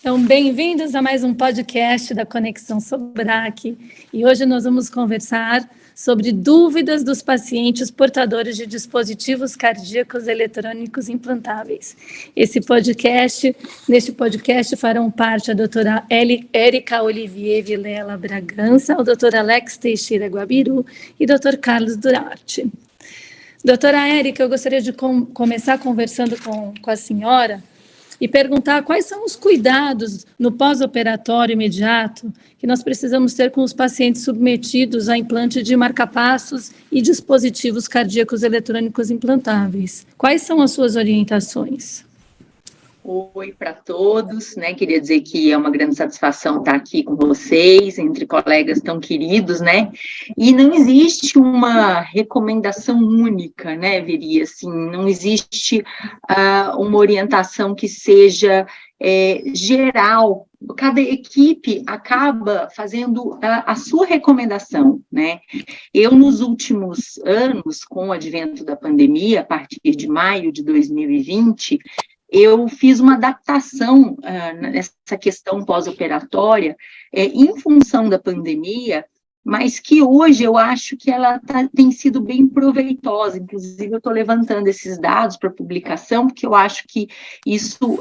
Então, bem-vindos a mais um podcast da Conexão Sobrac. E hoje nós vamos conversar sobre dúvidas dos pacientes portadores de dispositivos cardíacos eletrônicos implantáveis. Neste podcast farão parte a doutora Érica Olivier Vilela Bragança, o doutor Alex Teixeira Guabiru e o doutor Carlos Durarte. Doutora Érica, eu gostaria de começar conversando com a senhora e perguntar quais são os cuidados no pós-operatório imediato que nós precisamos ter com os pacientes submetidos a implante de marcapassos e dispositivos cardíacos eletrônicos implantáveis. Quais são as suas orientações? Oi para todos, né? Queria dizer que é uma grande satisfação estar aqui com vocês, entre colegas tão queridos, né? E não existe uma recomendação única, né, Veri? Assim, não existe uma orientação que seja geral. Cada equipe acaba fazendo a sua recomendação, né? Eu, nos últimos anos, com o advento da pandemia, a partir de maio de 2020, eu fiz uma adaptação nessa questão pós-operatória em função da pandemia, mas que hoje eu acho que ela tem sido bem proveitosa. Inclusive, eu estou levantando esses dados para publicação, porque eu acho que isso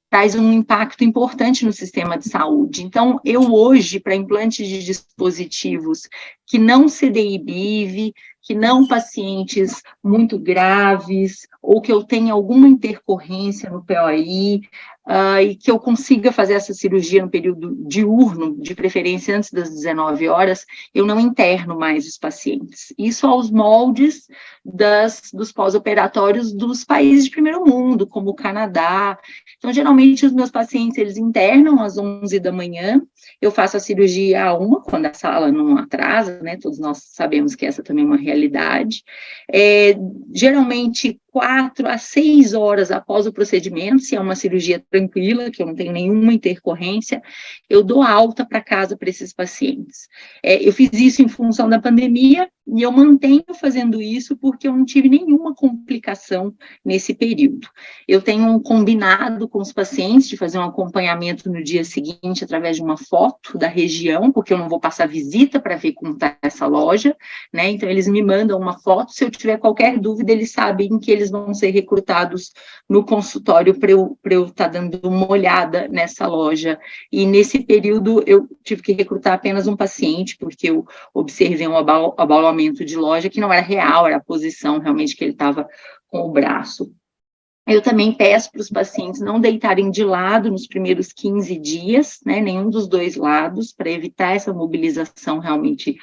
traz um impacto importante no sistema de saúde. Então, eu hoje, para implantes de dispositivos que não CDI-BIV, que não pacientes muito graves, ou que eu tenha alguma intercorrência no POI, e que eu consiga fazer essa cirurgia no período diurno, de preferência antes das 19 horas, eu não interno mais os pacientes. Isso aos moldes dos pós-operatórios dos países de primeiro mundo, como o Canadá. Então, geralmente, os meus pacientes, eles internam às 11 da manhã, eu faço a cirurgia à 1, quando a sala não atrasa, né? Todos nós sabemos que essa também é uma realidade. Geralmente, 4 a 6 horas após o procedimento, se é uma cirurgia tranquila, que eu não tenho nenhuma intercorrência, eu dou alta para casa para esses pacientes. Eu fiz isso em função da pandemia, e eu mantenho fazendo isso porque eu não tive nenhuma complicação nesse período. Eu tenho um combinado com os pacientes de fazer um acompanhamento no dia seguinte através de uma foto da região, porque eu não vou passar visita para ver como está essa loja, né? Então, eles me mandam uma foto, se eu tiver qualquer dúvida, eles sabem que eles vão ser recrutados no consultório para eu estar dando uma olhada nessa loja. E nesse período, eu tive que recrutar apenas um paciente, porque eu observei um abaulamento de loja que não era real, era a posição realmente que ele estava com o braço. Eu também peço para os pacientes não deitarem de lado nos primeiros 15 dias, né, nenhum dos dois lados, para evitar essa mobilização realmente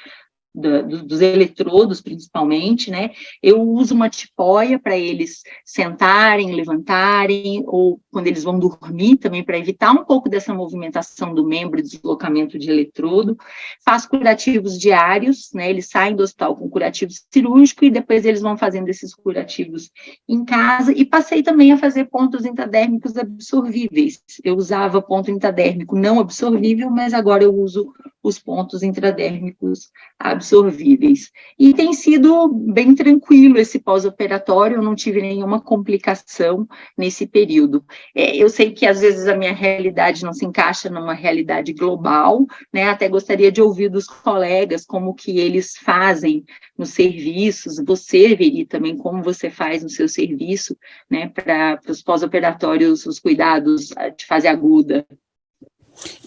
dos eletrodos, principalmente, né? Eu uso uma tipóia para eles sentarem, levantarem, ou quando eles vão dormir também, para evitar um pouco dessa movimentação do membro e deslocamento de eletrodo. Faço curativos diários, né? Eles saem do hospital com curativo cirúrgico e depois eles vão fazendo esses curativos em casa, e passei também a fazer pontos intradérmicos absorvíveis. Eu usava ponto intradérmico não absorvível, mas agora eu uso os pontos intradérmicos absorvíveis. E tem sido bem tranquilo esse pós-operatório, eu não tive nenhuma complicação nesse período. Eu sei que às vezes a minha realidade não se encaixa numa realidade global, né? Até gostaria de ouvir dos colegas como que eles fazem nos serviços, você, Veri, também como você faz no seu serviço, né, para os pós-operatórios, os cuidados de fase aguda.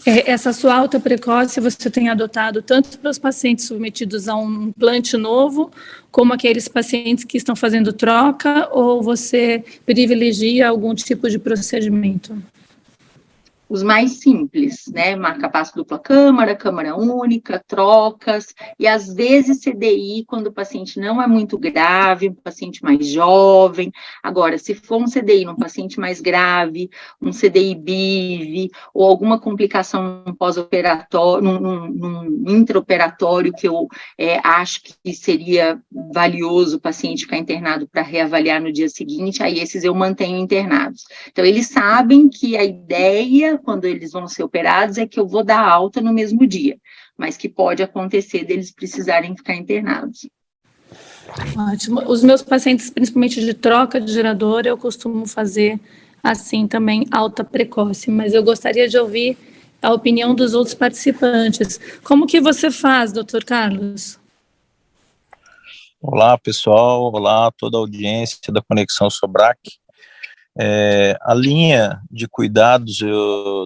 Essa sua alta precoce você tem adotado tanto para os pacientes submetidos a um implante novo, como aqueles pacientes que estão fazendo troca, ou você privilegia algum tipo de procedimento? Os mais simples, né, marca-passo dupla câmara, câmara única, trocas, e às vezes CDI, quando o paciente não é muito grave, um paciente mais jovem. Agora, se for um CDI num paciente mais grave, um CDI BIV, ou alguma complicação pós-operatório, num intraoperatório, que eu acho que seria valioso o paciente ficar internado para reavaliar no dia seguinte, aí esses eu mantenho internados. Então, eles sabem que a ideia, quando eles vão ser operados, é que eu vou dar alta no mesmo dia, mas que pode acontecer deles precisarem ficar internados. Ótimo. Os meus pacientes, principalmente de troca de gerador, eu costumo fazer assim também alta precoce, mas eu gostaria de ouvir a opinião dos outros participantes. Como que você faz, doutor Carlos? Olá, pessoal. Olá, toda a audiência da Conexão Sobrac. A linha de cuidados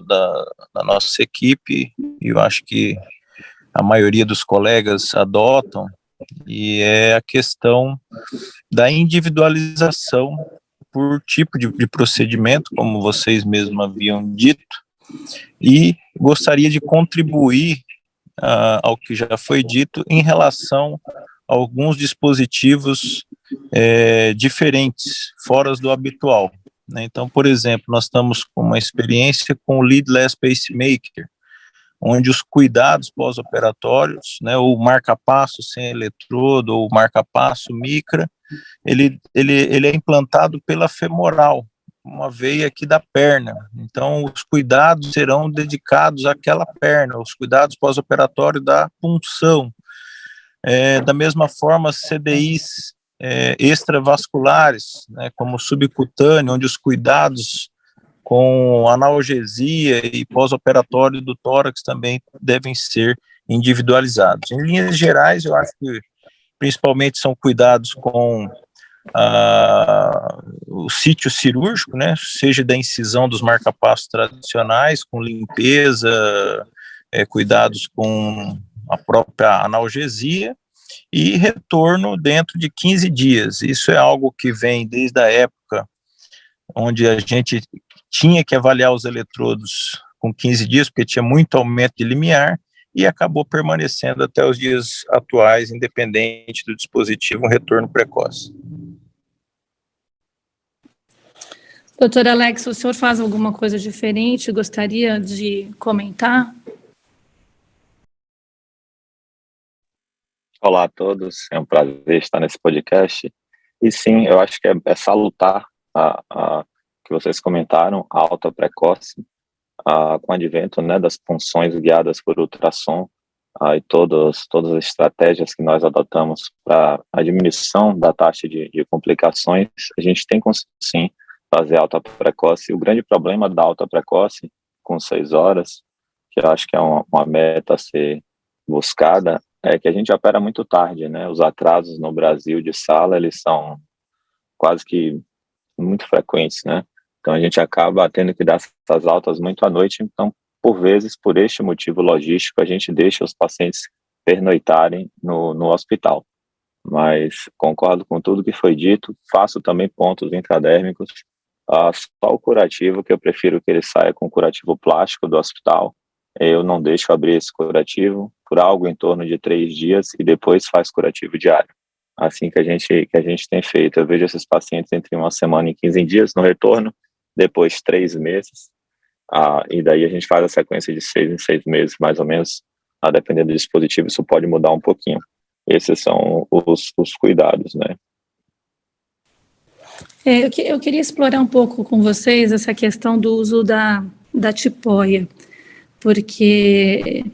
da nossa equipe, eu acho que a maioria dos colegas adotam, e é a questão da individualização por tipo de procedimento, como vocês mesmos haviam dito, e gostaria de contribuir ao que já foi dito em relação a alguns dispositivos diferentes, fora do habitual, né? Então, por exemplo, nós estamos com uma experiência com o leadless pacemaker, onde os cuidados pós-operatórios, né, o marca-passo sem eletrodo, ou marca-passo micra, ele é implantado pela femoral, uma veia aqui da perna. Então, os cuidados serão dedicados àquela perna, os cuidados pós-operatórios da punção. Da mesma forma, CDIs extravasculares, né, como subcutâneo, onde os cuidados com analgesia e pós-operatório do tórax também devem ser individualizados. Em linhas gerais, eu acho que principalmente são cuidados com o sítio cirúrgico, né, seja da incisão dos marca-passos tradicionais, com limpeza, cuidados com a própria analgesia, e retorno dentro de 15 dias. Isso é algo que vem desde a época onde a gente tinha que avaliar os eletrodos com 15 dias, porque tinha muito aumento de limiar, e acabou permanecendo até os dias atuais, independente do dispositivo, um retorno precoce. Doutor Alex, o senhor faz alguma coisa diferente? Gostaria de comentar? Olá a todos, é um prazer estar nesse podcast. E sim, eu acho que é salutar que vocês comentaram, a alta precoce, com o advento, né, das punções guiadas por ultrassom, e todas as estratégias que nós adotamos para a diminuição da taxa de complicações, a gente tem conseguido sim fazer alta precoce. O grande problema da alta precoce, com 6 horas, que eu acho que é uma meta a ser buscada, é que a gente opera muito tarde, né? Os atrasos no Brasil de sala, eles são quase que muito frequentes, né? Então a gente acaba tendo que dar essas altas muito à noite. Então, por vezes, por este motivo logístico, a gente deixa os pacientes pernoitarem no hospital. Mas concordo com tudo que foi dito, faço também pontos intradérmicos, só o curativo, que eu prefiro que ele saia com curativo plástico do hospital. Eu não deixo abrir esse curativo por algo em torno de 3 dias e depois faz curativo diário. Assim que a gente tem feito. Eu vejo esses pacientes entre 1 semana e 15 dias no retorno, depois 3 meses, e daí a gente faz a sequência de 6 em 6 meses, mais ou menos, dependendo do dispositivo, isso pode mudar um pouquinho. Esses são os cuidados, né? Eu queria explorar um pouco com vocês essa questão do uso da tipoia, porque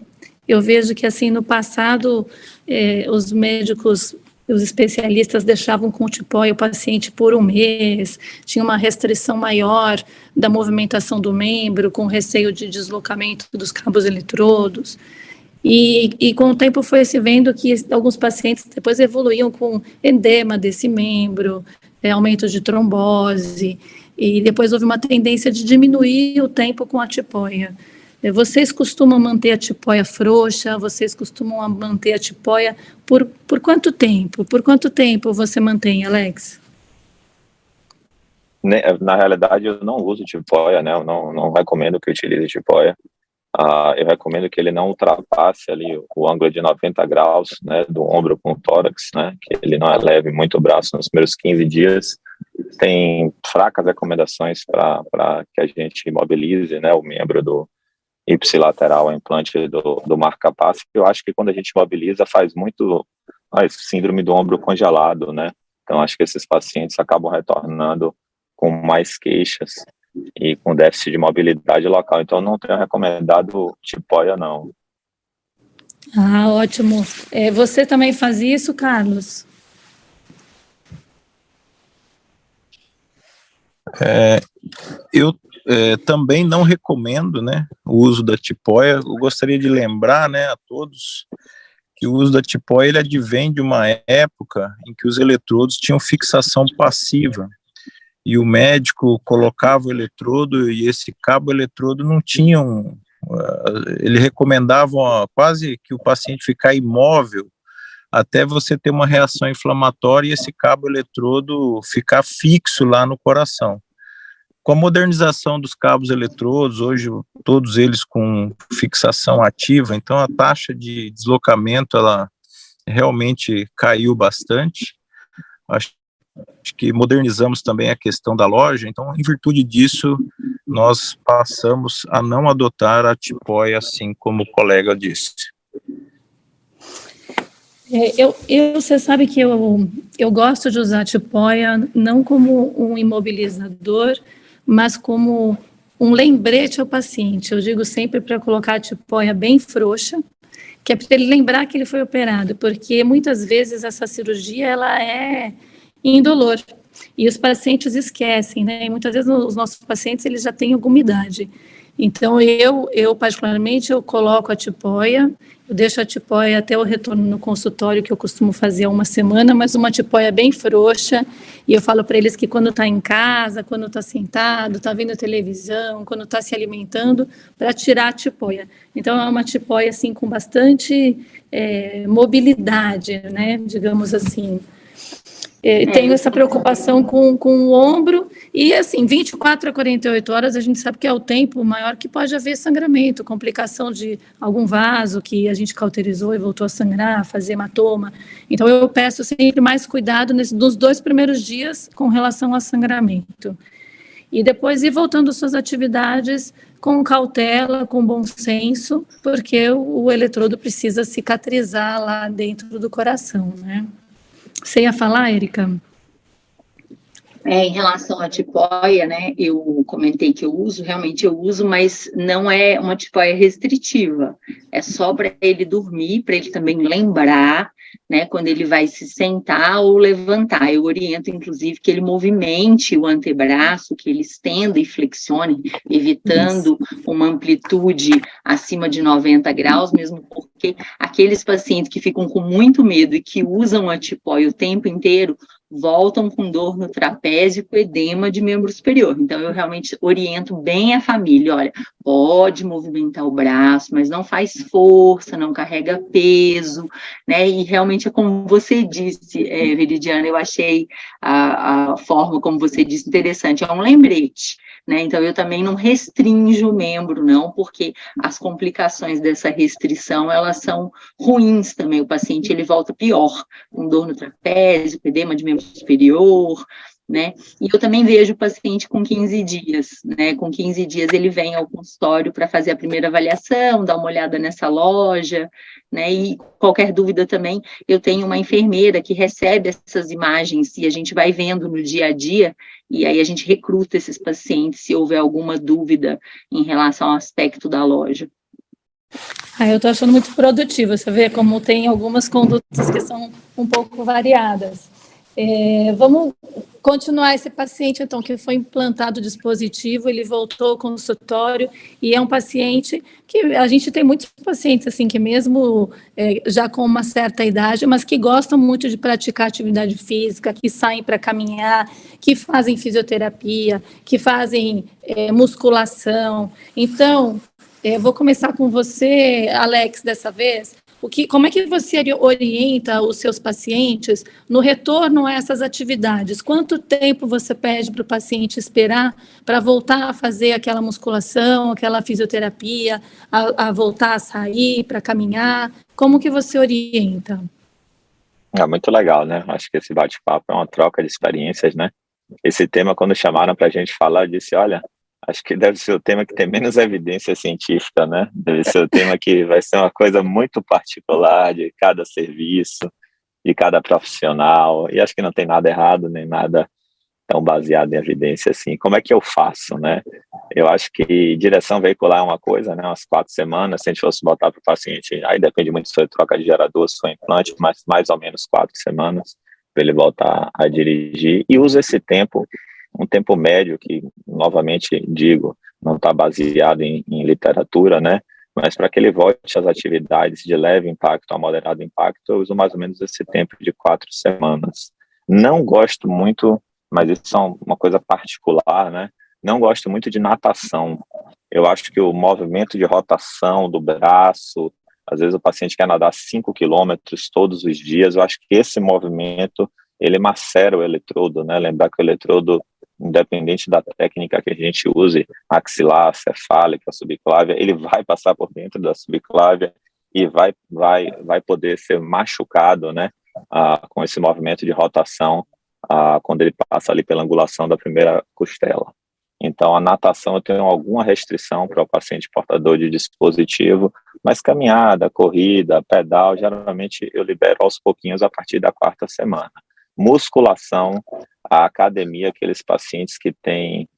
eu vejo que, assim, no passado, os médicos, os especialistas deixavam com tipoia o paciente por 1 mês, tinha uma restrição maior da movimentação do membro, com receio de deslocamento dos cabos eletrodos, e com o tempo foi se vendo que alguns pacientes depois evoluíam com edema desse membro, aumento de trombose, e depois houve uma tendência de diminuir o tempo com a tipoia. Vocês costumam manter a tipoia frouxa? Vocês costumam manter a tipoia por quanto tempo? Por quanto tempo você mantém, Alex? Na realidade, eu não uso tipoia, né? Eu não recomendo que utilize tipoia. Eu recomendo que ele não ultrapasse ali o ângulo de 90 graus, né, do ombro com o tórax, né, que ele não eleve muito o braço nos primeiros 15 dias. Tem fracas recomendações para que a gente imobilize, né, o membro do ipsilateral, o implante do marca-passo. Eu acho que quando a gente mobiliza faz muito síndrome do ombro congelado, né? Então acho que esses pacientes acabam retornando com mais queixas e com déficit de mobilidade local. Então, não tenho recomendado tipoia, não. Ótimo. Você também faz isso, Carlos? Eu também não recomendo, né, o uso da tipoia. Eu gostaria de lembrar, né, a todos que o uso da tipoia ele advém de uma época em que os eletrodos tinham fixação passiva e o médico colocava o eletrodo e esse cabo eletrodo não tinha ele recomendava quase que o paciente ficar imóvel até você ter uma reação inflamatória e esse cabo eletrodo ficar fixo lá no coração. Com a modernização dos cabos eletrodos, hoje todos eles com fixação ativa, então a taxa de deslocamento ela realmente caiu bastante. Acho que modernizamos também a questão da loja, então em virtude disso nós passamos a não adotar a tipoia, assim como o colega disse. Você sabe que eu gosto de usar a tipoia não como um imobilizador, mas como um lembrete ao paciente. Eu digo sempre para colocar a tipoia bem frouxa, que é para ele lembrar que ele foi operado, porque muitas vezes essa cirurgia ela é indolor e os pacientes esquecem, né? E muitas vezes os nossos pacientes eles já têm alguma idade. Então eu particularmente eu coloco a tipoia, eu deixo a tipoia até o retorno no consultório, que eu costumo fazer há uma semana, mas uma tipoia bem frouxa, e eu falo para eles que quando está em casa, quando está sentado, está vendo televisão, quando está se alimentando, para tirar a tipoia. Então é uma tipoia assim com bastante mobilidade, né, digamos assim. Tenho essa preocupação com o ombro, e assim, 24 a 48 horas a gente sabe que é o tempo maior que pode haver sangramento, complicação de algum vaso que a gente cauterizou e voltou a sangrar, fazer hematoma. Então eu peço sempre mais cuidado nos 2 primeiros dias com relação a sangramento. E depois ir voltando às suas atividades com cautela, com bom senso, porque o eletrodo precisa cicatrizar lá dentro do coração, né? Você ia falar, Érica? Em relação à tipoia, né, eu comentei que realmente eu uso, mas não é uma tipoia restritiva, é só para ele dormir, para ele também lembrar, né, quando ele vai se sentar ou levantar. Eu oriento, inclusive, que ele movimente o antebraço, que ele estenda e flexione, evitando uma amplitude acima de 90 graus, mesmo porque aqueles pacientes que ficam com muito medo e que usam a tipoia o tempo inteiro, voltam com dor no trapézio, com edema de membro superior. Então, eu realmente oriento bem a família, olha, pode movimentar o braço, mas não faz força, não carrega peso, né, e realmente é como você disse, Veridiana, eu achei a forma como você disse interessante, é um lembrete, né, então eu também não restrinjo o membro, não, porque as complicações dessa restrição, elas são ruins também, o paciente, ele volta pior, com dor no trapézio, edema de membro superior, né, e eu também vejo o paciente com 15 dias, né, com 15 dias ele vem ao consultório para fazer a primeira avaliação, dar uma olhada nessa loja, né, e qualquer dúvida também, eu tenho uma enfermeira que recebe essas imagens e a gente vai vendo no dia a dia, e aí a gente recruta esses pacientes se houver alguma dúvida em relação ao aspecto da loja. Eu estou achando muito produtivo, você vê como tem algumas condutas que são um pouco variadas. Vamos continuar esse paciente, então, que foi implantado o dispositivo, ele voltou ao consultório e é um paciente que a gente tem muitos pacientes, assim, que mesmo já com uma certa idade, mas que gostam muito de praticar atividade física, que saem para caminhar, que fazem fisioterapia, que fazem musculação. Então, vou começar com você, Alex, dessa vez. Como é que você orienta os seus pacientes no retorno a essas atividades? Quanto tempo você pede para o paciente esperar para voltar a fazer aquela musculação, aquela fisioterapia, a voltar a sair, para caminhar? Como que você orienta? Muito legal, né? Acho que esse bate-papo é uma troca de experiências, né? Esse tema, quando chamaram para a gente falar, eu disse, olha, acho que deve ser o tema que tem menos evidência científica, né? Deve ser o tema que vai ser uma coisa muito particular de cada serviço, de cada profissional, e acho que não tem nada errado, nem nada tão baseado em evidência assim. Como é que eu faço, né? Eu acho que direção veicular é uma coisa, né? Umas 4 semanas, se a gente fosse botar para o paciente, aí depende muito se foi troca de gerador, se foi implante, mas mais ou menos 4 semanas para ele voltar a dirigir, e usa esse tempo um tempo médio que, novamente digo, não está baseado em literatura, né? Mas para que ele volte às atividades de leve impacto a moderado impacto, eu uso mais ou menos esse tempo de 4 semanas. Não gosto muito, mas isso é uma coisa particular, né? Não gosto muito de natação. Eu acho que o movimento de rotação do braço, às vezes o paciente quer nadar 5 quilômetros todos os dias, eu acho que esse movimento, ele macera o eletrodo, né? Lembrar que o eletrodo, independente da técnica que a gente use, axilar, cefálica, subclávia, ele vai passar por dentro da subclávia e vai poder ser machucado, né, com esse movimento de rotação, quando ele passa ali pela angulação da primeira costela. Então, a natação eu tenho alguma restrição para o paciente portador de dispositivo, mas caminhada, corrida, pedal, geralmente eu libero aos pouquinhos a partir da 4ª semana. Musculação, a academia, aqueles pacientes que têm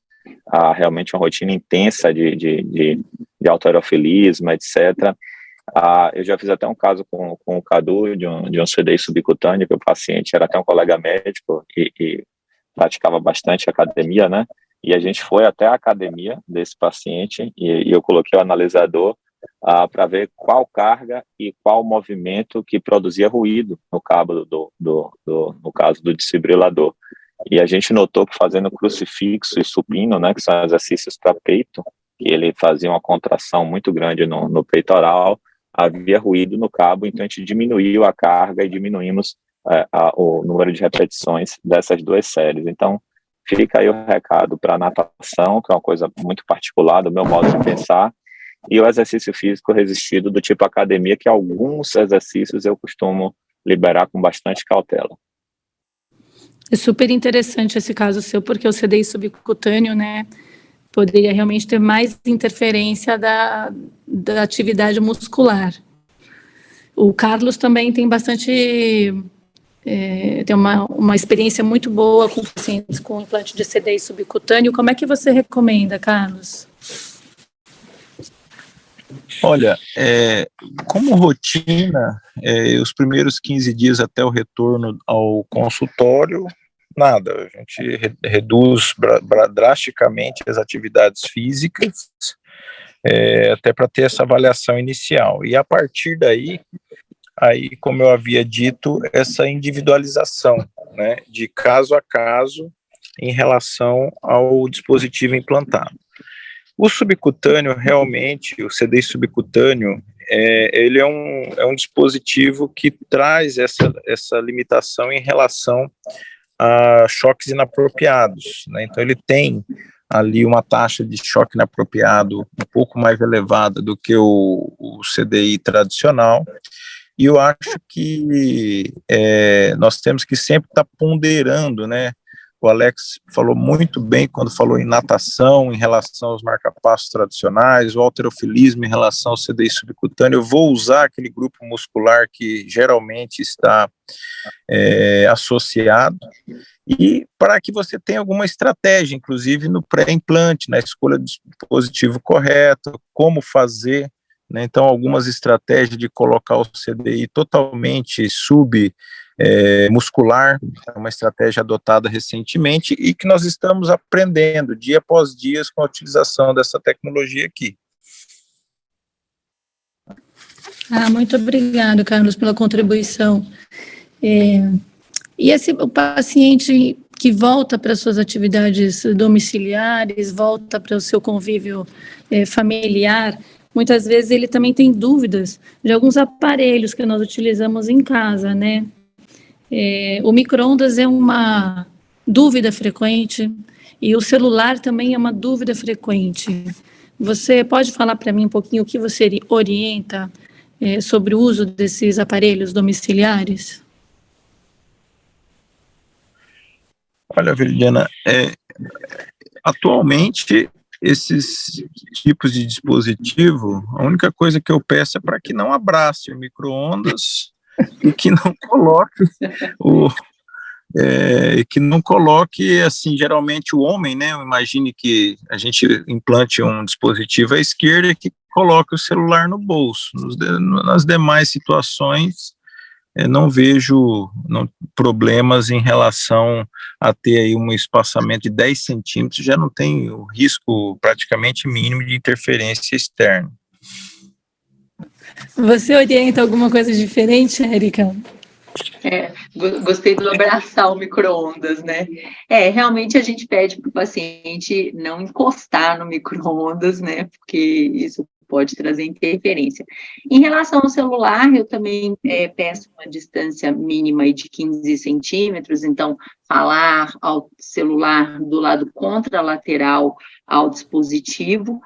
realmente uma rotina intensa de halterofilismo, etc. Eu já fiz até um caso com o Cadu, de um CDI subcutâneo, que o paciente era até um colega médico e praticava bastante academia, né? E a gente foi até a academia desse paciente e eu coloquei o analisador para ver qual carga e qual movimento que produzia ruído no cabo no caso do desfibrilador. E a gente notou que fazendo crucifixo e supino, né, que são exercícios para peito, que ele fazia uma contração muito grande no peitoral, havia ruído no cabo, então a gente diminuiu a carga e diminuímos o número de repetições dessas 2 séries. Então, fica aí o recado para a natação, que é uma coisa muito particular do meu modo de pensar, e o exercício físico resistido do tipo academia, que alguns exercícios eu costumo liberar com bastante cautela. É super interessante esse caso seu, porque o CDI subcutâneo, né, poderia realmente ter mais interferência da atividade muscular. O Carlos também tem bastante, tem uma experiência muito boa com pacientes com implante de CDI subcutâneo. Como é que você recomenda, Carlos? Olha, como rotina, os primeiros 15 dias até o retorno ao consultório, nada, a gente reduz drasticamente as atividades físicas, até para ter essa avaliação inicial. E a partir daí, como eu havia dito, essa individualização, né, de caso a caso em relação ao dispositivo implantado. O subcutâneo, realmente, o CDI subcutâneo, ele é um dispositivo que traz essa limitação em relação a choques inapropriados, né? Então, ele tem ali uma taxa de choque inapropriado um pouco mais elevada do que o CDI tradicional, e eu acho que nós temos que sempre estar ponderando, né? O Alex falou muito bem quando falou em natação, em relação aos marcapassos tradicionais, o halterofilismo em relação ao CDI subcutâneo. Eu vou usar aquele grupo muscular que geralmente está associado, e para que você tenha alguma estratégia, inclusive no pré-implante, na escolha do dispositivo correto, como fazer, né? Então, algumas estratégias de colocar o CDI totalmente muscular, é uma estratégia adotada recentemente e que nós estamos aprendendo dia após dia com a utilização dessa tecnologia aqui. Muito obrigado, Carlos, pela contribuição. E o paciente que volta para suas atividades domiciliares, volta para o seu convívio familiar, muitas vezes ele também tem dúvidas de alguns aparelhos que nós utilizamos em casa, né? O micro-ondas é uma dúvida frequente e o celular também é uma dúvida frequente. Você pode falar para mim um pouquinho o que você orienta sobre o uso desses aparelhos domiciliares? Olha, Veridiana, atualmente esses tipos de dispositivo, a única coisa que eu peço é para que não abrace o micro-ondas e que não coloque assim, geralmente o homem, né, imagine que a gente implante um dispositivo à esquerda e que coloque o celular no bolso. Nas demais situações, não vejo problemas em relação a ter aí um espaçamento de 10 centímetros, já não tem o risco praticamente mínimo de interferência externa. Você orienta alguma coisa diferente, Érica? Gostei do abraçar o micro-ondas, né? Realmente a gente pede para o paciente não encostar no micro-ondas, né? Porque isso pode trazer interferência. Em relação ao celular, eu também peço uma distância mínima de 15 centímetros, então, falar ao celular do lado contralateral ao dispositivo.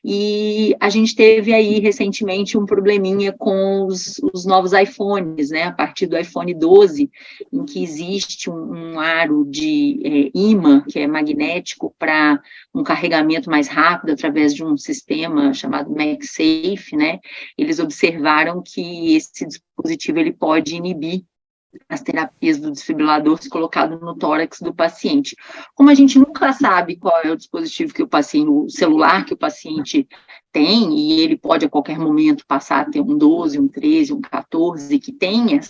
E a gente teve aí recentemente um probleminha com os novos iPhones, né? A partir do iPhone 12, em que existe um aro de ímã, que é magnético, para um carregamento mais rápido através de um sistema chamado MagSafe, né? Eles observaram que esse dispositivo ele pode inibir as terapias do desfibrilador se colocado no tórax do paciente. Como a gente nunca sabe qual é o dispositivo que o paciente, o celular que o paciente tem, e ele pode a qualquer momento passar a ter um 12, um 13, um 14, que tem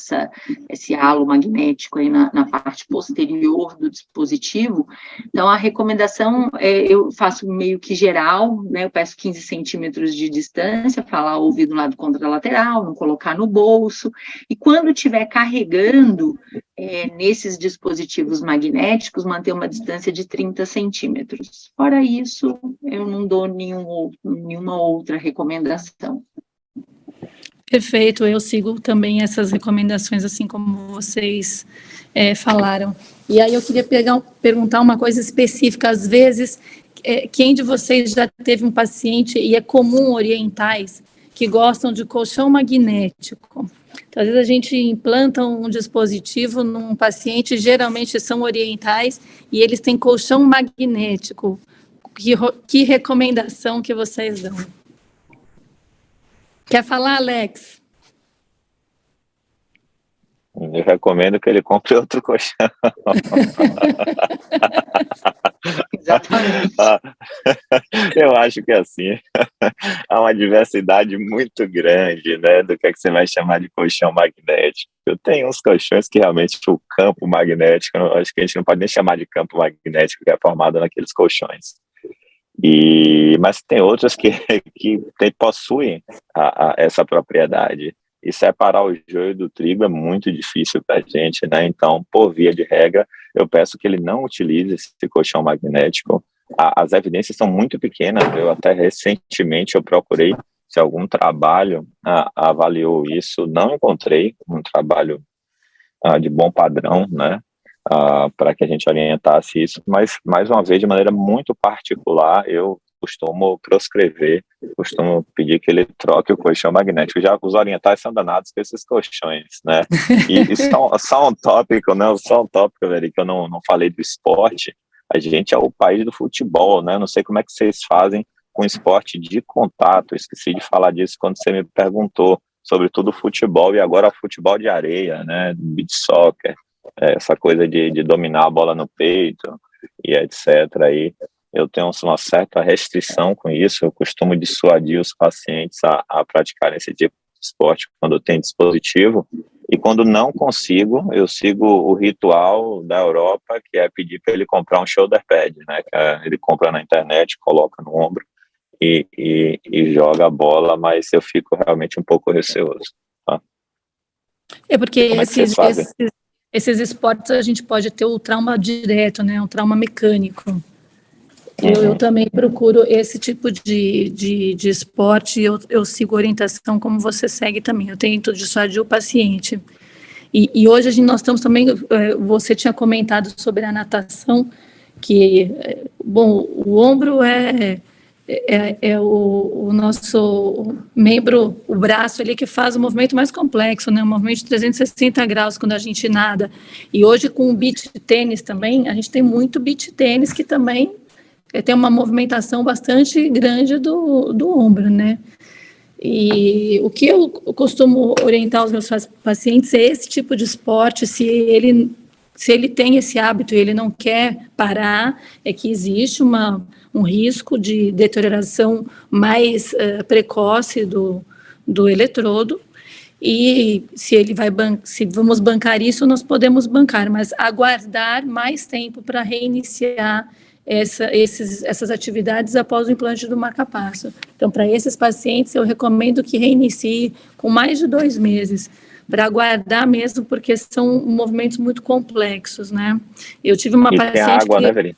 esse halo magnético aí na parte posterior do dispositivo, então a recomendação eu faço meio que geral, né, eu peço 15 centímetros de distância, falar ouvir do lado contralateral, não colocar no bolso, e quando estiver carregando nesses dispositivos magnéticos, manter uma distância de 30 centímetros. Fora isso, eu não dou nenhuma outra recomendação. Perfeito, eu sigo também essas recomendações, assim como vocês falaram. E aí eu queria perguntar uma coisa específica. Às vezes, quem de vocês já teve um paciente, e é comum orientais, que gostam de colchão magnético? Então, às vezes a gente implanta um dispositivo num paciente, geralmente são orientais, e eles têm colchão magnético. Que recomendação que vocês dão? Quer falar, Alex? Eu recomendo que ele compre outro colchão. Exatamente. Eu acho que assim, há uma diversidade muito grande, né, do que você vai chamar de colchão magnético. Eu tenho uns colchões que realmente o campo magnético, acho que a gente não pode nem chamar de campo magnético, que é formado naqueles colchões. Mas tem outros que possuem essa propriedade. E separar o joio do trigo é muito difícil para a gente, né? Então, por via de regra, eu peço que ele não utilize esse colchão magnético. As evidências são muito pequenas. Eu até recentemente eu procurei se algum trabalho avaliou isso. Não encontrei um trabalho de bom padrão, né? Para que a gente orientasse isso. Mas, mais uma vez, de maneira muito particular, eu costumo proscrever, costumo pedir que ele troque o colchão magnético. Já os orientais são danados com esses colchões, né? E só um tópico, né? Só um tópico, velho, que eu não falei do esporte. A gente é o país do futebol, né? Não sei como é que vocês fazem com esporte de contato. Eu esqueci de falar disso quando você me perguntou, sobretudo futebol, e agora futebol de areia, né? Beach soccer, essa coisa de dominar a bola no peito e etc. Aí eu tenho uma certa restrição com isso. Eu costumo dissuadir os pacientes a praticarem esse tipo de esporte quando tem dispositivo, e quando não consigo, eu sigo o ritual da Europa, que é pedir para ele comprar um shoulder pad, né? Que ele compra na internet, coloca no ombro e joga a bola, mas eu fico realmente um pouco receoso. Tá? Porque esses esportes a gente pode ter o trauma direto, né? Um trauma mecânico. Eu também procuro esse tipo de esporte, eu sigo orientação como você segue também, eu tento dissuadir o paciente. E hoje nós estamos também, você tinha comentado sobre a natação, que, bom, o ombro é o nosso membro, o braço ali que faz o movimento mais complexo, né? Um movimento de 360 graus quando a gente nada. E hoje com o beach tênis também, a gente tem muito beach tênis que também tem uma movimentação bastante grande do ombro, né? E o que eu costumo orientar os meus pacientes é esse tipo de esporte, se ele tem esse hábito e ele não quer parar, é que existe um risco de deterioração mais precoce do eletrodo, e se vamos bancar isso, nós podemos bancar, mas aguardar mais tempo para reiniciar essas atividades após o implante do marca-passo. Então, para esses pacientes, eu recomendo que reinicie com mais de 2 meses, para aguardar mesmo, porque são movimentos muito complexos, né? Eu tive uma paciente tem a água, né, Verinha?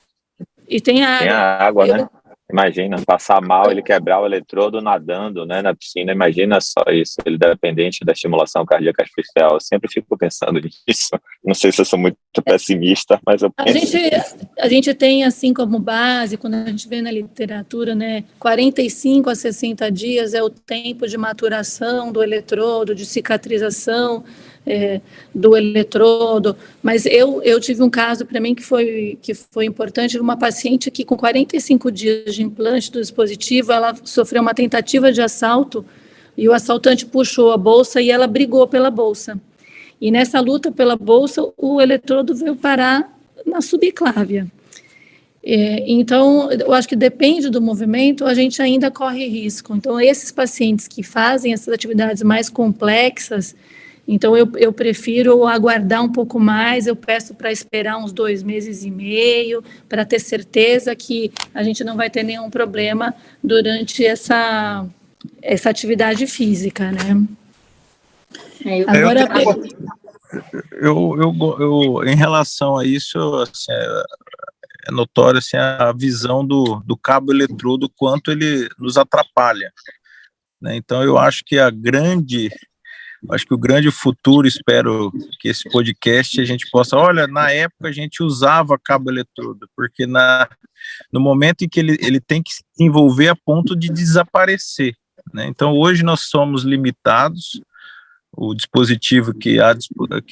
E tem a água. Tem a água, né? Imagina, passar mal, ele quebrar o eletrodo nadando, né, na piscina, imagina só isso, ele dependente da estimulação cardíaca artificial. Eu sempre fico pensando nisso. Não sei se eu sou muito pessimista, mas eu penso. A gente tem, assim como base, quando a gente vê na literatura, né, 45 a 60 dias é o tempo de maturação do eletrodo, de cicatrização do eletrodo, mas eu tive um caso para mim que foi importante, de uma paciente que com 45 dias de implante do dispositivo, ela sofreu uma tentativa de assalto e o assaltante puxou a bolsa e ela brigou pela bolsa. E nessa luta pela bolsa, o eletrodo veio parar na subclávia. Então, eu acho que depende do movimento, a gente ainda corre risco. Então, esses pacientes que fazem essas atividades mais complexas, então eu prefiro aguardar um pouco mais, eu peço para esperar uns 2 meses e meio, para ter certeza que a gente não vai ter nenhum problema durante essa atividade física, né? Agora, eu em relação a isso, assim, é notório assim, a visão do cabo eletrodo, quanto ele nos atrapalha, né? Então, eu acho que o grande futuro, espero que esse podcast a gente possa, olha, na época a gente usava cabo eletrodo, porque no momento em que ele tem que se envolver a ponto de desaparecer, né? Então, hoje nós somos limitados, o dispositivo que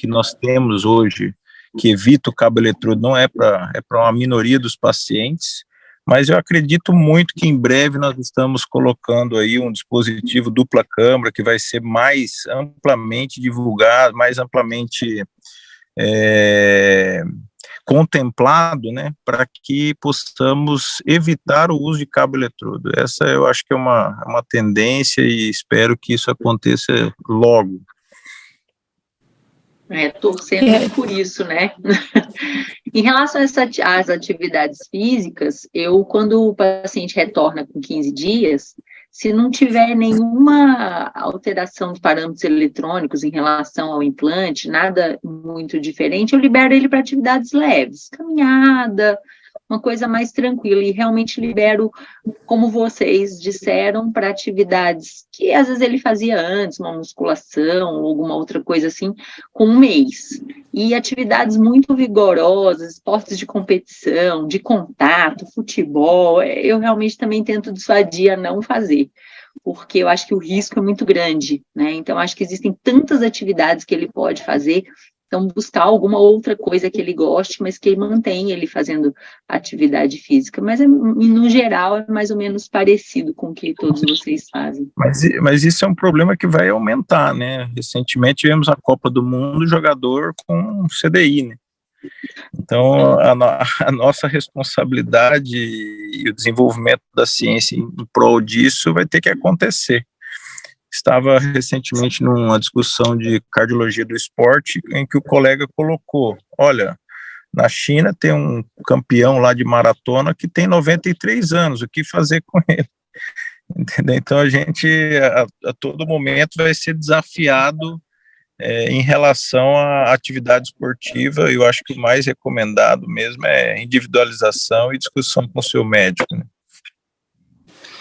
nós temos hoje, que evita o cabo eletrodo, não é para uma minoria dos pacientes, mas eu acredito muito que em breve nós estamos colocando aí um dispositivo dupla câmara que vai ser mais amplamente divulgado, mais amplamente contemplado, né, para que possamos evitar o uso de cabo eletrodo. Essa eu acho que é uma tendência e espero que isso aconteça logo. Torcendo por isso, né? Em relação às atividades físicas, quando o paciente retorna com 15 dias, se não tiver nenhuma alteração de parâmetros eletrônicos em relação ao implante, nada muito diferente, eu libero ele para atividades leves, caminhada, uma coisa mais tranquila, e realmente libero, como vocês disseram, para atividades que às vezes ele fazia antes, uma musculação ou alguma outra coisa assim, com 1 mês. E atividades muito vigorosas, esportes de competição, de contato, futebol, eu realmente também tento dissuadir a não fazer, porque eu acho que o risco é muito grande, né? Então, acho que existem tantas atividades que ele pode fazer. Então, buscar alguma outra coisa que ele goste, mas que mantenha ele fazendo atividade física. Mas, no geral, é mais ou menos parecido com o que todos vocês fazem. Mas isso é um problema que vai aumentar, né? Recentemente tivemos a Copa do Mundo, jogador com CDI, né? Então, a nossa responsabilidade e o desenvolvimento da ciência em prol disso vai ter que acontecer. Estava recentemente numa discussão de cardiologia do esporte, em que o colega colocou, olha, na China tem um campeão lá de maratona que tem 93 anos, o que fazer com ele? Entendeu? Então a gente a todo momento vai ser desafiado em relação à atividade esportiva. Eu acho que o mais recomendado mesmo é individualização e discussão com o seu médico, né?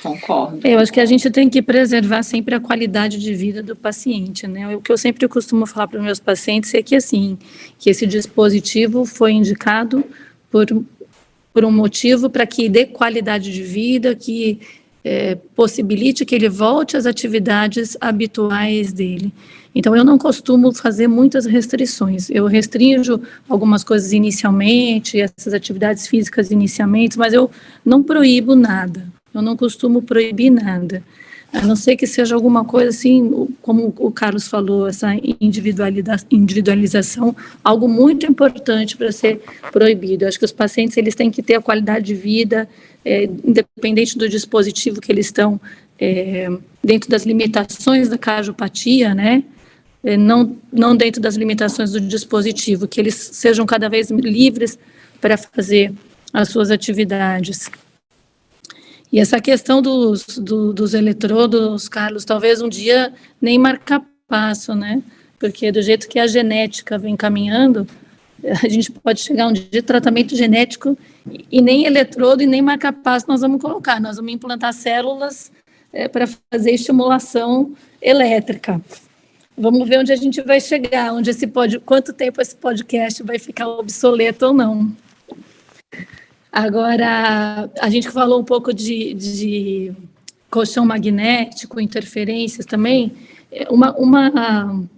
Concordo. Eu acho que a gente tem que preservar sempre a qualidade de vida do paciente, né? O que eu sempre costumo falar para os meus pacientes é que, assim, que esse dispositivo foi indicado por um motivo para que dê qualidade de vida, que possibilite que ele volte às atividades habituais dele. Então, eu não costumo fazer muitas restrições. Eu restringo algumas coisas inicialmente, essas atividades físicas inicialmente, mas eu não proíbo nada. Eu não costumo proibir nada, a não ser que seja alguma coisa assim, como o Carlos falou, essa individualização, algo muito importante para ser proibido. Eu acho que os pacientes eles têm que ter a qualidade de vida, independente do dispositivo que eles estão, dentro das limitações da cardiopatia, né? não dentro das limitações do dispositivo, que eles sejam cada vez livres para fazer as suas atividades. E essa questão dos eletrodos, Carlos, talvez um dia nem marcar passo, né? Porque do jeito que a genética vem caminhando, a gente pode chegar um dia de tratamento genético e nem eletrodo e nem marca-passo nós vamos colocar. Nós vamos implantar células para fazer estimulação elétrica. Vamos ver onde a gente vai chegar, quanto tempo esse podcast vai ficar obsoleto ou não. Agora, a gente falou um pouco de colchão magnético, interferências também.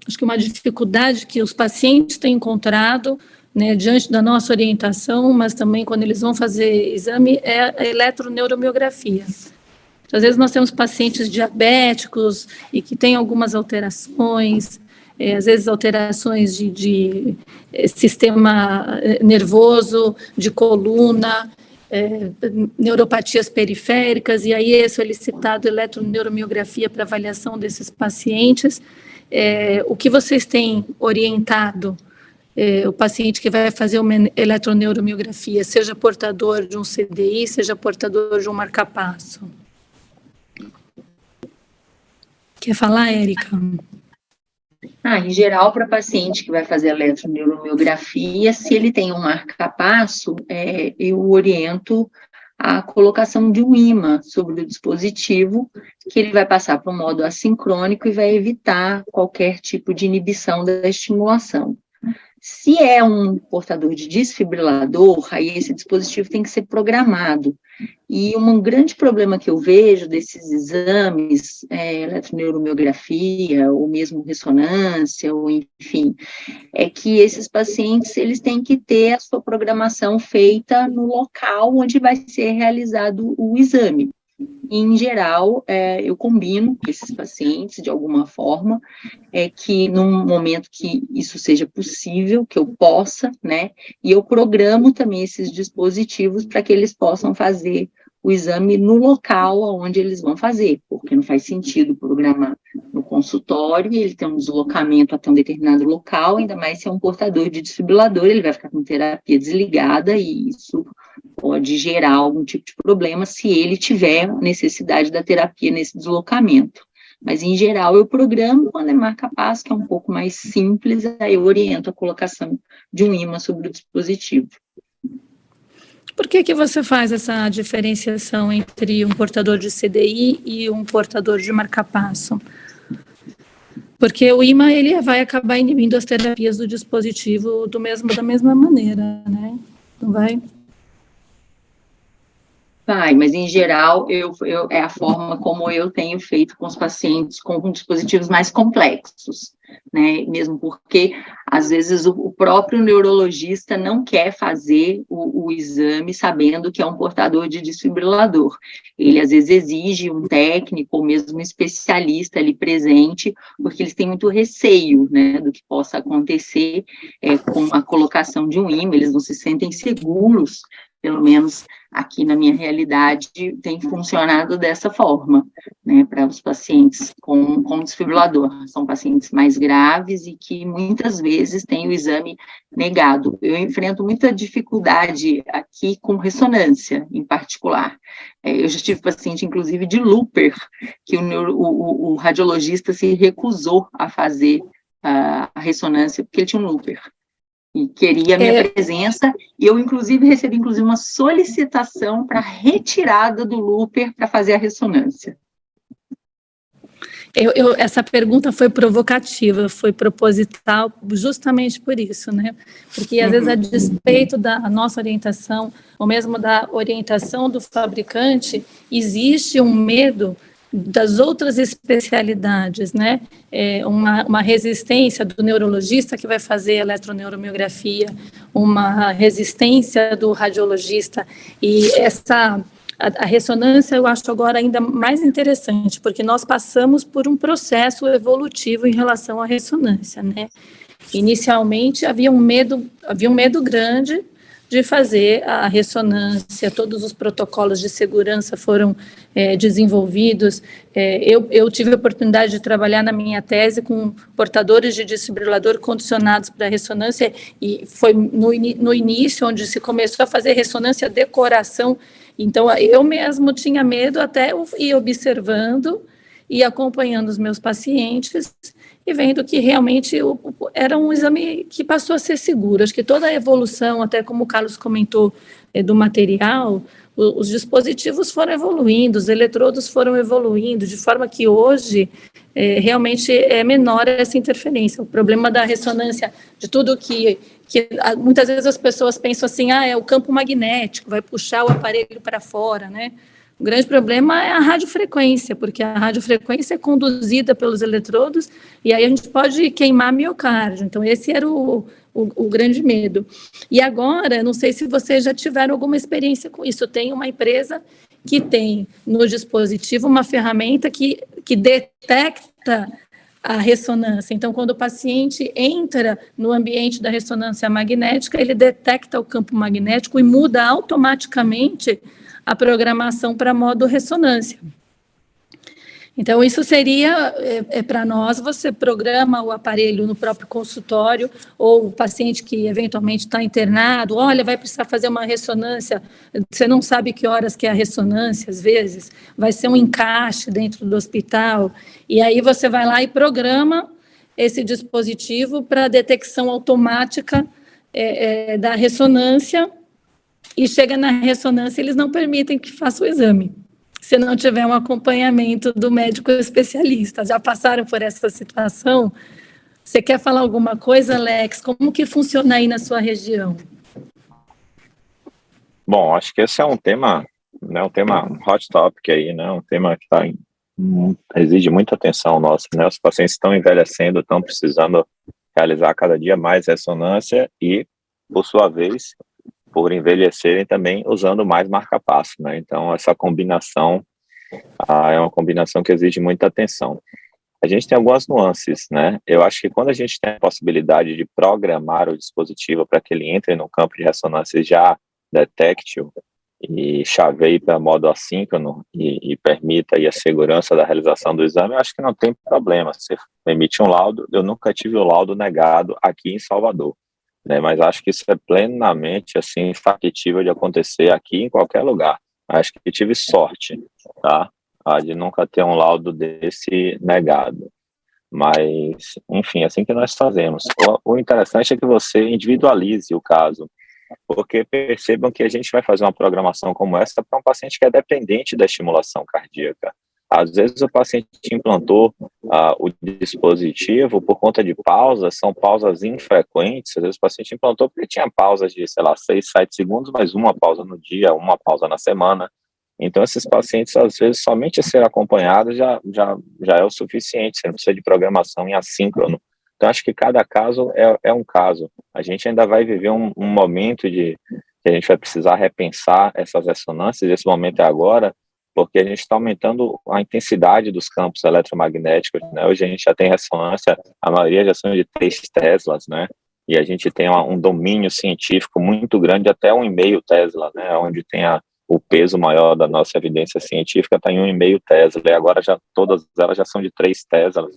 Acho que uma dificuldade que os pacientes têm encontrado, né, diante da nossa orientação, mas também quando eles vão fazer exame, é a eletroneuromiografia. Então, às vezes nós temos pacientes diabéticos e que têm algumas alterações, às vezes alterações de sistema nervoso, de coluna, neuropatias periféricas, e aí é solicitado eletroneuromiografia para avaliação desses pacientes. O que vocês têm orientado o paciente que vai fazer uma eletroneuromiografia, seja portador de um CDI, seja portador de um marca-passo? Quer falar, Érica? Em geral, para paciente que vai fazer eletroneuromiografia, se ele tem um marca-passo, eu oriento a colocação de um ímã sobre o dispositivo, que ele vai passar para o modo assincrônico e vai evitar qualquer tipo de inibição da estimulação. Se é um portador de desfibrilador, aí esse dispositivo tem que ser programado. E um grande problema que eu vejo desses exames, eletroneuromiografia, ou mesmo ressonância, ou enfim, é que esses pacientes, eles têm que ter a sua programação feita no local onde vai ser realizado o exame. Em geral, eu combino com esses pacientes, de alguma forma, que num momento que isso seja possível, que eu possa, né, e eu programo também esses dispositivos para que eles possam fazer o exame no local onde eles vão fazer, porque não faz sentido programar no consultório e ele tem um deslocamento até um determinado local, ainda mais se é um portador de desfibrilador, ele vai ficar com terapia desligada e isso pode gerar algum tipo de problema se ele tiver necessidade da terapia nesse deslocamento. Mas, em geral, eu programo quando é marca-passo, que é um pouco mais simples, aí eu oriento a colocação de um ímã sobre o dispositivo. Por que você faz essa diferenciação entre um portador de CDI e um portador de marca-passo? Porque o ímã, ele vai acabar inibindo as terapias do dispositivo da mesma maneira, né? Não vai? Vai, mas em geral, é a forma como eu tenho feito com os pacientes com dispositivos mais complexos, né, mesmo porque, às vezes, o próprio neurologista não quer fazer o exame sabendo que é um portador de desfibrilador. Ele, às vezes, exige um técnico ou mesmo um especialista ali presente, porque eles têm muito receio, né, do que possa acontecer com a colocação de um ímã, eles não se sentem seguros, pelo menos aqui na minha realidade, tem funcionado dessa forma, né, para os pacientes com desfibrilador. São pacientes mais graves e que muitas vezes têm o exame negado. Eu enfrento muita dificuldade aqui com ressonância, em particular. Eu já tive paciente, inclusive, de Looper, que o radiologista se recusou a fazer a ressonância porque ele tinha um Looper. E queria a minha presença, e eu, inclusive, recebi uma solicitação para retirada do Looper para fazer a ressonância. Essa pergunta foi provocativa, foi proposital, justamente por isso, né? Porque, às vezes, a despeito da nossa orientação, ou mesmo da orientação do fabricante, existe um medo das outras especialidades, né? Uma resistência do neurologista que vai fazer eletroneuromiografia, uma resistência do radiologista, e a ressonância eu acho agora ainda mais interessante, porque nós passamos por um processo evolutivo em relação à ressonância, né? Inicialmente havia um medo grande de fazer a ressonância, todos os protocolos de segurança foram desenvolvidos. Eu tive a oportunidade de trabalhar na minha tese com portadores de desfibrilador condicionados para ressonância, e foi no início onde se começou a fazer ressonância de coração. Então, eu mesmo tinha medo, até eu ir observando e acompanhando os meus pacientes e vendo que realmente era um exame que passou a ser seguro. Acho que toda a evolução, até como o Carlos comentou, do material, os dispositivos foram evoluindo, os eletrodos foram evoluindo, de forma que hoje realmente é menor essa interferência. O problema da ressonância, de tudo que muitas vezes as pessoas pensam assim, é o campo magnético, vai puxar o aparelho para fora, né? O grande problema é a radiofrequência, porque a radiofrequência é conduzida pelos eletrodos e aí a gente pode queimar miocárdio. Então, esse era o grande medo. E agora, não sei se vocês já tiveram alguma experiência com isso. Tem uma empresa que tem no dispositivo uma ferramenta que detecta a ressonância. Então, quando o paciente entra no ambiente da ressonância magnética, ele detecta o campo magnético e muda automaticamente a programação para modo ressonância. Então, isso seria, para nós, você programa o aparelho no próprio consultório, ou o paciente que eventualmente está internado, olha, vai precisar fazer uma ressonância, você não sabe que horas que é a ressonância, às vezes, vai ser um encaixe dentro do hospital, e aí você vai lá e programa esse dispositivo para detecção automática da ressonância, e chega na ressonância, eles não permitem que faça o exame, se não tiver um acompanhamento do médico especialista. Já passaram por essa situação? Você quer falar alguma coisa, Alex? Como que funciona aí na sua região? Bom, acho que esse é um tema, né, um tema hot topic aí, né, um tema que exige muita atenção nossa, né, os pacientes estão envelhecendo, estão precisando realizar cada dia mais ressonância e, por sua vez, por envelhecerem também usando mais marca-passo, né? Então, essa combinação é uma combinação que exige muita atenção. A gente tem algumas nuances, né? Eu acho que quando a gente tem a possibilidade de programar o dispositivo para que ele entre no campo de ressonância e já detecte-o e chaveie para modo assíncrono e permita aí a segurança da realização do exame, eu acho que não tem problema. Você emite um laudo, eu nunca tive o laudo negado aqui em Salvador, né, mas acho que isso é plenamente assim factível de acontecer aqui em qualquer lugar. Acho que tive sorte, tá, de nunca ter um laudo desse negado. Mas, enfim, assim que nós fazemos. O interessante é que você individualize o caso, porque percebam que a gente vai fazer uma programação como essa para um paciente que é dependente da estimulação cardíaca. Às vezes o paciente implantou o dispositivo por conta de pausas, são pausas infrequentes. Às vezes o paciente implantou porque tinha pausas de, 6, 7 segundos, mas uma pausa no dia, uma pausa na semana. Então, esses pacientes, às vezes, somente ser acompanhados já é o suficiente, você não precisa de programação em assíncrono. Então, acho que cada caso é um caso. A gente ainda vai viver um momento que a gente vai precisar repensar essas ressonâncias, esse momento é agora, porque a gente está aumentando a intensidade dos campos eletromagnéticos, né? Hoje a gente já tem ressonância, a maioria já são de 3 Teslas, né? E a gente tem um domínio científico muito grande, até 1,5 Tesla, né? Onde tem o peso maior da nossa evidência científica está em 1,5 Tesla, e agora todas elas já são de 3 Teslas,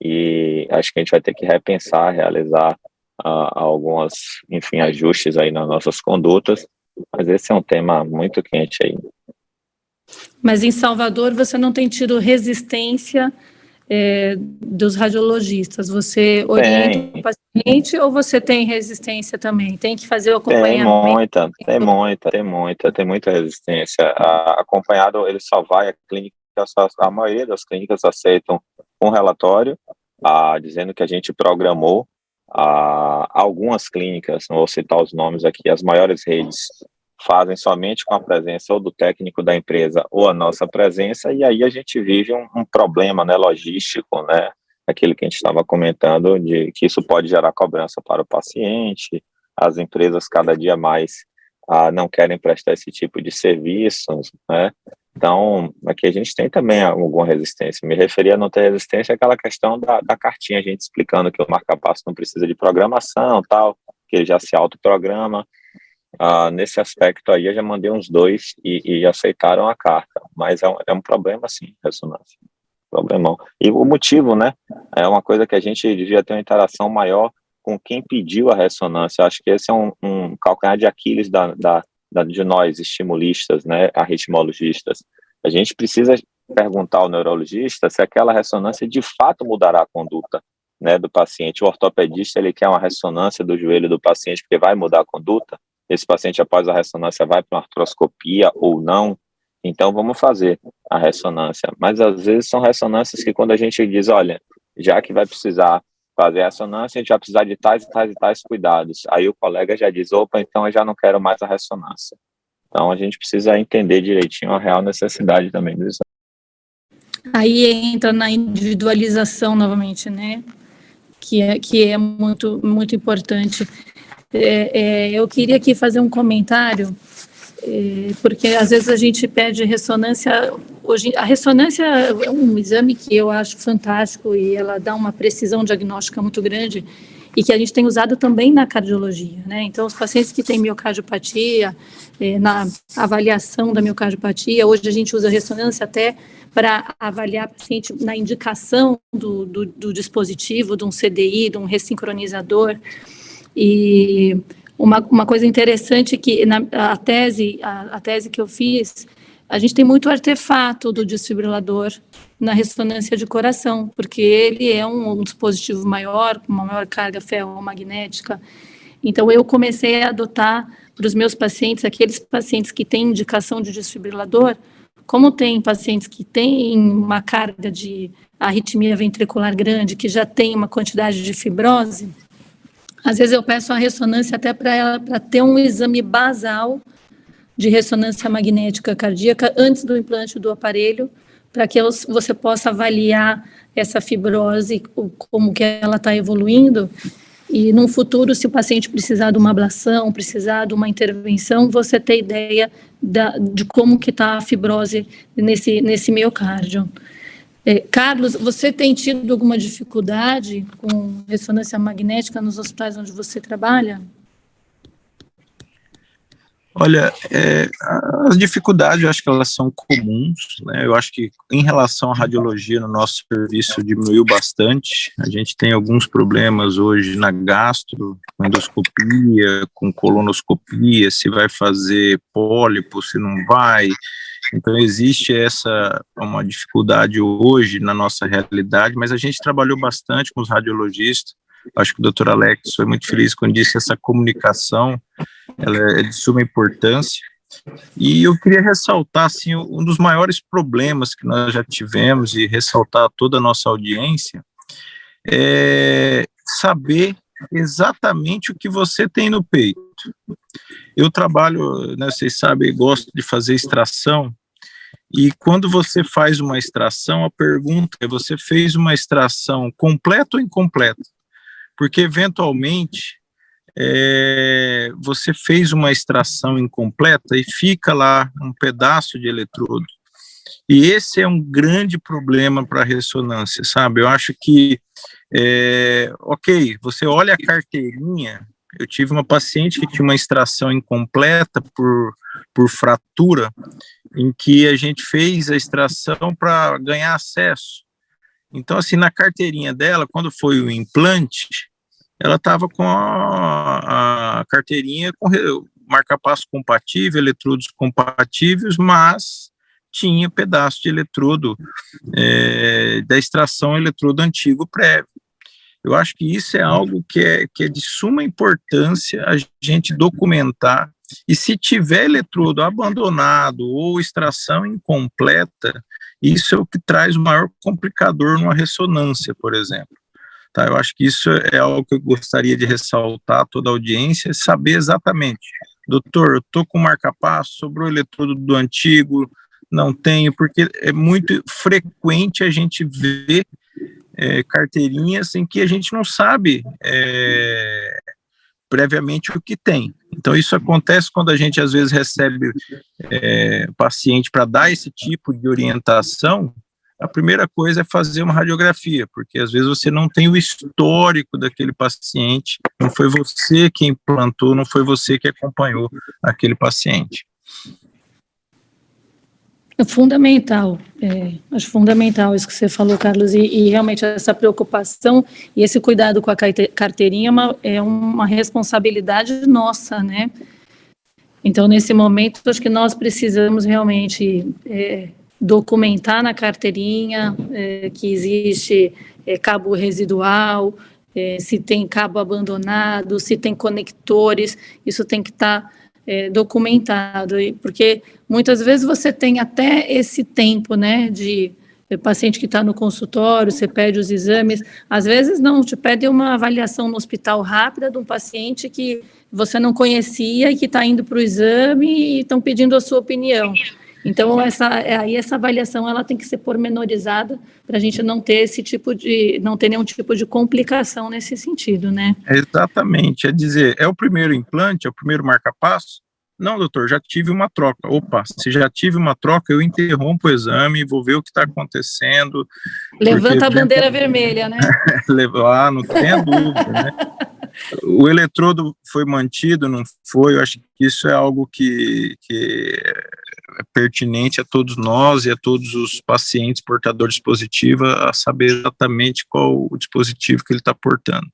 e acho que a gente vai ter que repensar, realizar algumas, enfim, ajustes aí nas nossas condutas, mas esse é um tema muito quente aí. Mas em Salvador você não tem tido resistência dos radiologistas? Você orienta o paciente ou você tem resistência também? Tem que fazer o acompanhamento? Tem muita resistência. Acompanhado, ele só vai à clínica, a maioria das clínicas aceitam um relatório dizendo que a gente programou. Algumas clínicas, não vou citar os nomes aqui, as maiores redes fazem somente com a presença ou do técnico da empresa ou a nossa presença, e aí a gente vive um problema, né, logístico, né, aquilo que a gente estava comentando, de que isso pode gerar cobrança para o paciente, as empresas cada dia mais não querem prestar esse tipo de serviços, né, então aqui a gente tem também alguma resistência. Me referia a não ter resistência àquela questão da cartinha, a gente explicando que o marca-passo não precisa de programação, tal, que ele já se autoprograma. nesse aspecto aí eu já mandei uns 2 e aceitaram a carta, mas é um problema sim, ressonância, problemão. E o motivo, né, é uma coisa que a gente devia ter uma interação maior com quem pediu a ressonância. Acho que esse é um calcanhar de Aquiles de nós, estimulistas, né, arritmologistas. A gente precisa perguntar ao neurologista se aquela ressonância de fato mudará a conduta, né, do paciente. O ortopedista, ele quer uma ressonância do joelho do paciente porque vai mudar a conduta. Esse paciente, após a ressonância, vai para uma artroscopia ou não. Então, vamos fazer a ressonância. Mas, às vezes, são ressonâncias que, quando a gente diz, olha, já que vai precisar fazer a ressonância, a gente vai precisar de tais e tais e tais cuidados. Aí o colega já diz, opa, então eu já não quero mais a ressonância. Então, a gente precisa entender direitinho a real necessidade também do exame. Aí entra na individualização novamente, né? Que é muito, muito importante. Eu queria aqui fazer um comentário, porque às vezes a gente pede ressonância. Hoje, a ressonância é um exame que eu acho fantástico e ela dá uma precisão diagnóstica muito grande e que a gente tem usado também na cardiologia, né? Então, os pacientes que têm miocardiopatia, na avaliação da miocardiopatia, hoje a gente usa ressonância até para avaliar o paciente na indicação do dispositivo, de um CDI, de um ressincronizador. E uma coisa interessante que a tese que eu fiz, a gente tem muito artefato do desfibrilador na ressonância de coração, porque ele é um dispositivo maior, com uma maior carga ferromagnética. Então, eu comecei a adotar para os meus pacientes, aqueles pacientes que têm indicação de desfibrilador, como tem pacientes que têm uma carga de arritmia ventricular grande, que já tem uma quantidade de fibrose, às vezes eu peço a ressonância até para ter um exame basal de ressonância magnética cardíaca antes do implante do aparelho, para que você possa avaliar essa fibrose, como que ela está evoluindo, e no futuro, se o paciente precisar de uma ablação, precisar de uma intervenção, você ter ideia de como que está a fibrose nesse miocárdio. Carlos, você tem tido alguma dificuldade com ressonância magnética nos hospitais onde você trabalha? Olha, as dificuldades eu acho que elas são comuns, né? Eu acho que em relação à radiologia no nosso serviço diminuiu bastante. A gente tem alguns problemas hoje na gastro, com endoscopia, com colonoscopia, se vai fazer pólipo, se não vai. Então existe uma dificuldade hoje na nossa realidade, mas a gente trabalhou bastante com os radiologistas. Acho que o Dr. Alex foi muito feliz quando disse que essa comunicação ela é de suma importância. E eu queria ressaltar assim, um dos maiores problemas que nós já tivemos e ressaltar a toda a nossa audiência é saber exatamente o que você tem no peito. Eu trabalho, né, vocês sabem, gosto de fazer extração, e quando você faz uma extração, a pergunta é, você fez uma extração completa ou incompleta? Porque, eventualmente, você fez uma extração incompleta e fica lá um pedaço de eletrodo. E esse é um grande problema para a ressonância, sabe? Eu acho que, ok, você olha a carteirinha. Eu tive uma paciente que tinha uma extração incompleta por fratura, em que a gente fez a extração para ganhar acesso. Então, assim, na carteirinha dela, quando foi o implante, ela estava com a carteirinha com marca-passo compatível, eletrodos compatíveis, mas tinha pedaço de eletrodo da extração eletrodo antigo prévio. Eu acho que isso é algo que é de suma importância a gente documentar, e se tiver eletrodo abandonado ou extração incompleta, isso é o que traz o maior complicador numa ressonância, por exemplo. Tá, eu acho que isso é algo que eu gostaria de ressaltar a toda a audiência, saber exatamente, doutor, eu estou com marca-passo, sobrou o eletrodo do antigo, não tenho, porque é muito frequente a gente ver carteirinhas em que a gente não sabe previamente o que tem. Então, isso acontece quando a gente, às vezes, recebe paciente para dar esse tipo de orientação, a primeira coisa é fazer uma radiografia, porque às vezes você não tem o histórico daquele paciente, não foi você que implantou, não foi você que acompanhou aquele paciente. É fundamental, acho fundamental isso que você falou, Carlos, e realmente essa preocupação e esse cuidado com a carteirinha é uma responsabilidade nossa, né? Então, nesse momento, acho que nós precisamos realmente documentar na carteirinha que existe cabo residual, se tem cabo abandonado, se tem conectores, isso tem que estar documentado, porque muitas vezes você tem até esse tempo, né, de paciente que está no consultório, você pede os exames, às vezes não, te pede uma avaliação no hospital rápida de um paciente que você não conhecia e que está indo para o exame e estão pedindo a sua opinião. Então, essa avaliação ela tem que ser pormenorizada para a gente não ter não ter nenhum tipo de complicação nesse sentido, né? Exatamente, é dizer, é o primeiro implante, é o primeiro marca-passo? Não, doutor, já tive uma troca. Opa, se já tive uma troca, eu interrompo o exame, vou ver o que está acontecendo. Levanta a bandeira vermelha, né? Não tenha dúvida, né? O eletrodo foi mantido, não foi? Eu acho que isso é algo que é pertinente a todos nós e a todos os pacientes portadores de dispositivo a saber exatamente qual o dispositivo que ele está portando.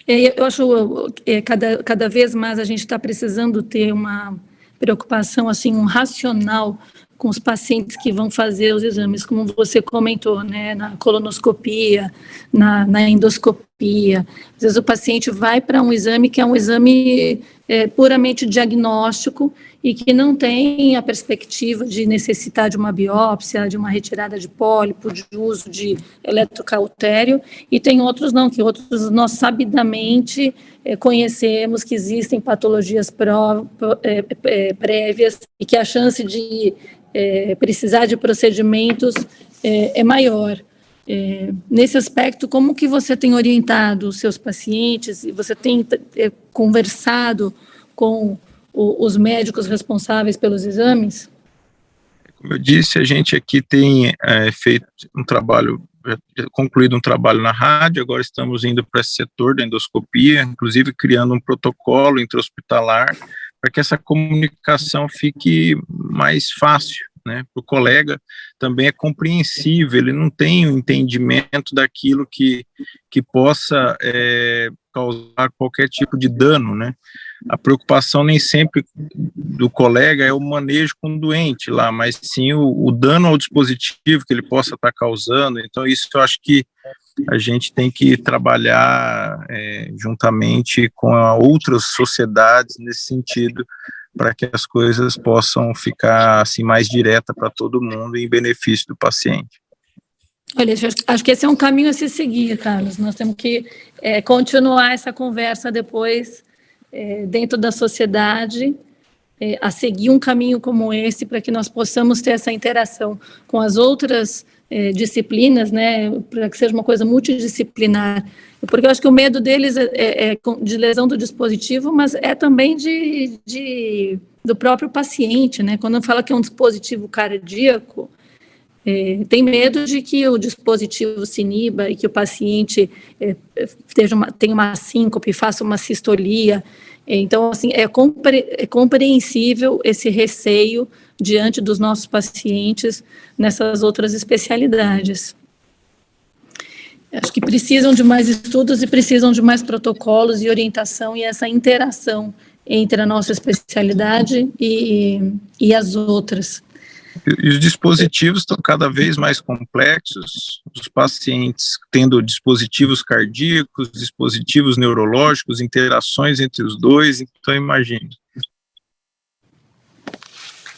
Eu acho que cada vez mais a gente está precisando ter uma preocupação, assim, um racional com os pacientes que vão fazer os exames, como você comentou, né, na colonoscopia, na endoscopia. Às vezes o paciente vai para um exame que é um exame puramente diagnóstico e que não tem a perspectiva de necessitar de uma biópsia, de uma retirada de pólipo, de uso de eletrocautério, e tem outros não, que outros nós sabidamente conhecemos que existem patologias prévias e que a chance de precisar de procedimentos é maior. Nesse aspecto, como que você tem orientado os seus pacientes e você tem conversado com os médicos responsáveis pelos exames? Como eu disse, a gente aqui tem feito um trabalho, concluído um trabalho na rádio, agora estamos indo para esse setor da endoscopia, inclusive criando um protocolo intra-hospitalar para que essa comunicação fique mais fácil, né? Para o colega também é compreensível, ele não tem o entendimento daquilo que possa causar qualquer tipo de dano, né? A preocupação nem sempre do colega é o manejo com o doente lá, mas sim o dano ao dispositivo que ele possa estar causando. Então, isso eu acho que a gente tem que trabalhar juntamente com outras sociedades nesse sentido, para que as coisas possam ficar assim mais direta para todo mundo em benefício do paciente. Olha, acho que esse é um caminho a se seguir, Carlos. Nós temos que continuar essa conversa depois dentro da sociedade, a seguir um caminho como esse, para que nós possamos ter essa interação com as outras disciplinas, né, para que seja uma coisa multidisciplinar, porque eu acho que o medo deles é de lesão do dispositivo, mas é também do próprio paciente, né, quando fala que é um dispositivo cardíaco, tem medo de que o dispositivo se iniba e que o paciente tenha uma síncope, faça uma sistolia. Então, assim, é compreensível esse receio diante dos nossos pacientes nessas outras especialidades. Acho que precisam de mais estudos e precisam de mais protocolos e orientação e essa interação entre a nossa especialidade e as outras. E os dispositivos estão cada vez mais complexos, os pacientes tendo dispositivos cardíacos, dispositivos neurológicos, interações entre os dois, então imagine.